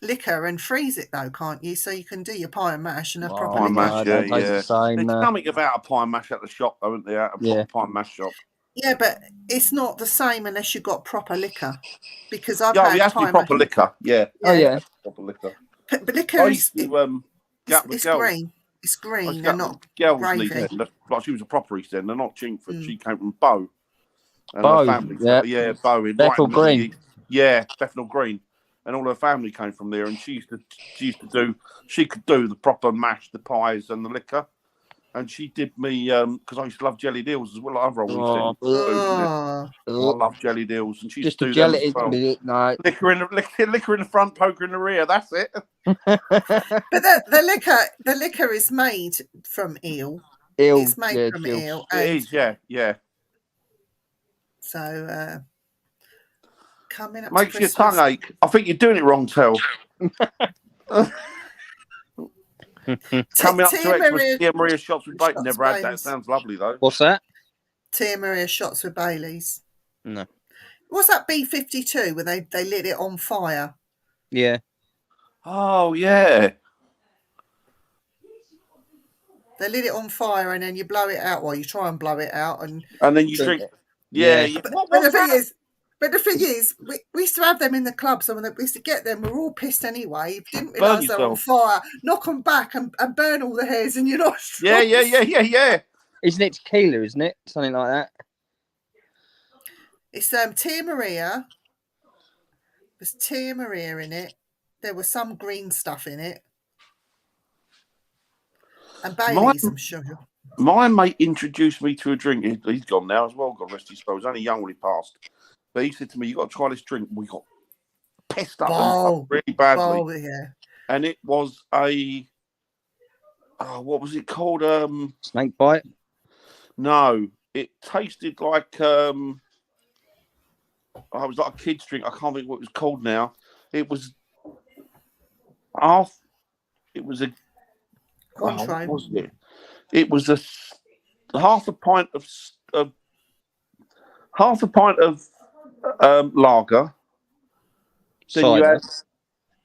liquor and freeze it though, can't you? So you can do your pie and mash and a proper pie and liquor. mash, don't yeah. taste the same. There's No. something about a pie and mash at the shop, though, isn't there? Yeah. Pie and mash shop. Yeah, but it's not the same unless you've got proper liquor. Because I've Yeah, had it has to pie be proper and liquor. Yeah. Oh, yeah. Proper liquor. But liquor I is used to get up with it's girls. green. It's I green used and to get not up with girls gravy. leading. Like she was a proper East End, not Chingford. Mm. She came from Bow. And Bow, her family, yeah. Bow in Bethnal right in the- Green. Yeah, Bethnal Green. And all her family came from there, and she could do the proper mash, the pies, and the liquor. And she did me because I used to love jelly deals as well. Like other East End food, Oh, I love jelly deals, and she used Just to to do them gel it as well. in. No. Liquor in the front, poker in the rear. That's it. but the liquor is made from eel. Eel, It's made yeah, from eel. eel. It is, yeah. So coming up Makes to your Christmas. tongue ache. I think you're doing it wrong, Tel. Coming up to Xmas, Tia Maria shots with bacon. Shots Never had that. Baileys. Sounds lovely though. What's that? Tia Maria shots with Baileys. No. What's that B-52 where they lit it on fire? Yeah. Oh yeah. They lit it on fire and then you blow it out. Well, you try and blow it out, and And then you drink. Yeah. Yeah. but the thing is, we used to have them in the club. So when we used to get them, we were all pissed anyway. Didn't Burn realise they were on yourself. fire. Knock them back and burn all the hairs in your nostrils. Yeah. Isn't it tequila, isn't it? Something like that. It's Tia Maria. There's Tia Maria in it. There was some green stuff in it. And Baileys, I'm sure. My mate introduced me to a drink. He's gone now as well. God rest his soul. He was only young when he passed. But he said to me, "You got to try this drink." We got pissed up and really badly. Oh, yeah. And it was what was it called? Snake bite. No, it tasted like it was like a kid's drink. I can't think what it was called now. It was half. It was a. What was it? It was half a pint of lager. Then Cider.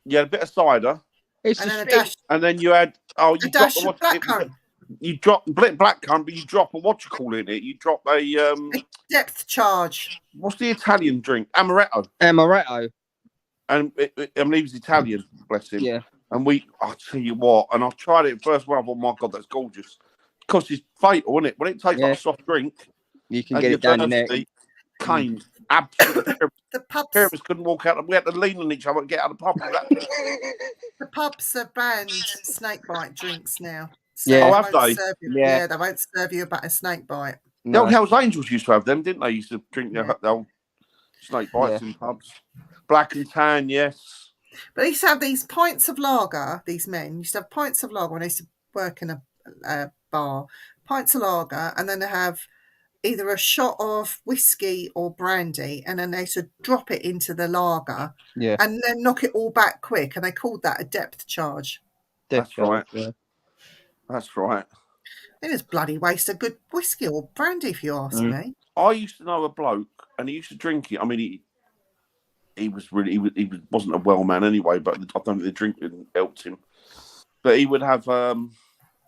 you had a bit of cider, It's And a then a dash, and then you had a dash of blackcurrant. You drop blackcurrant, but you drop a what you call it in it. You drop a Depth charge. what's the Italian drink? Amaretto. amaretto. And I mean, he was Italian, bless him. Yeah. And I tell you what, and I tried it first one. I thought, my God, that's gorgeous. Because it's fatal, isn't it? When it tastes like a soft drink, You can and get you're it down your neck. thirsty, cane. Absolutely. The pubs, Parents couldn't walk out. We had to lean on each other and get out of the pub. the pubs have banned snake bite drinks now. So Yeah. Oh, they have won't they? serve you. Yeah. Yeah, they won't serve you about a snake bite. The old No. Hells Angels used to have them, didn't they? Used to drink Yeah. the old snake bites in pubs. Black and tan, yes. But they used to have these pints of lager, these men used to have pints of lager when they used to work in a bar, pints of lager, and then they have either a shot of whiskey or brandy, and then they used to drop it into the lager Yeah. and then knock it all back quick, and they called that a depth charge. Death That's right. charge, yeah. That's right. It was bloody waste of good whiskey or brandy, if you ask me. I used to know a bloke, and he used to drink it. I mean, he wasn't a well man anyway, but I don't think the drinking helped him. But he would have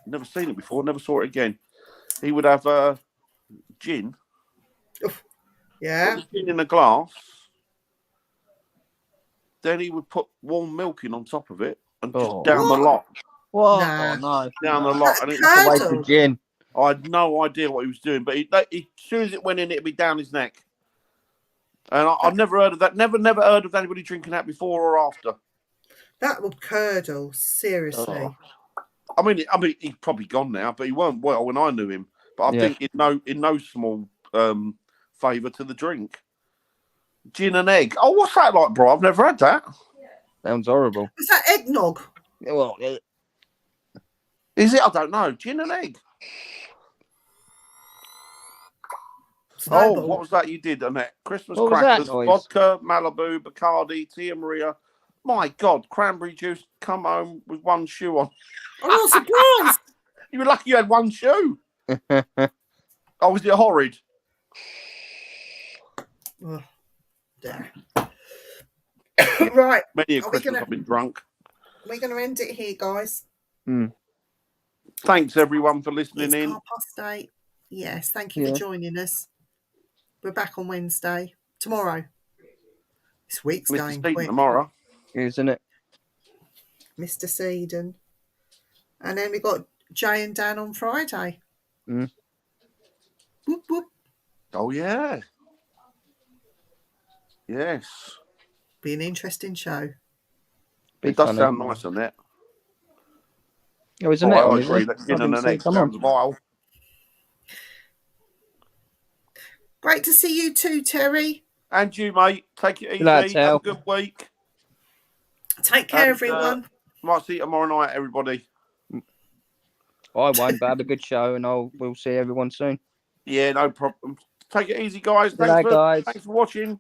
never seen it before, never saw it again. He would have gin, Yeah. put the gin in a glass. Then he would put warm milk in on top of it and just Oh. down the lot, What? Nah. Oh, no. down the No. lot. And it That's a waste Curdle. of gin. I had no idea what he was doing, but he, as soon as it went in, it'd be down his neck. And I've never heard of that. Never heard of anybody drinking that before or after. That will curdle, seriously. Oh. I mean, he's probably gone now, but he weren't well when I knew him. But I Yeah. think in no small favour to the drink. Gin and egg. Oh, what's that like, bro? I've never had that. Sounds horrible. Is that eggnog? Well, Is it? I don't know. Gin and egg. Oh, Snowball. what was that you did, Annette? Christmas What was that crackers, noise? vodka, Malibu, Bacardi, Tia Maria. My God, cranberry juice. Come home with one shoe on. I'm not surprised. You were lucky you had one shoe. Oh, was it horrid? Oh, dear. Right, Many a Are we Christmas gonna- I've been drunk. we're going to end it here, guys. Thanks everyone for listening It's in. 8:30. Yes, thank you Yeah. for joining us. We're back on Wednesday. Tomorrow. This week's Mr. going Stephen quick. tomorrow. isn't it? Mr. Seedon. And then we got Jay and Dan on Friday. Mm. Whoop, whoop. Oh yeah. Yes. Be an interesting show. Be It does funny. sound nice on that. Oh, isn't Oh, it? I on, agree. isn't it? That gin I and didn't an see egg it come on. sounds vile. Great to see you too, Terry. And you, mate. Take it easy. lads, Have a Al. good week. Take care, And, everyone. Might see you tomorrow night, everybody. I won't, but have a good show, and we'll see everyone soon. Yeah, no problem. Take it easy, guys. Good night, guys. Thanks for watching.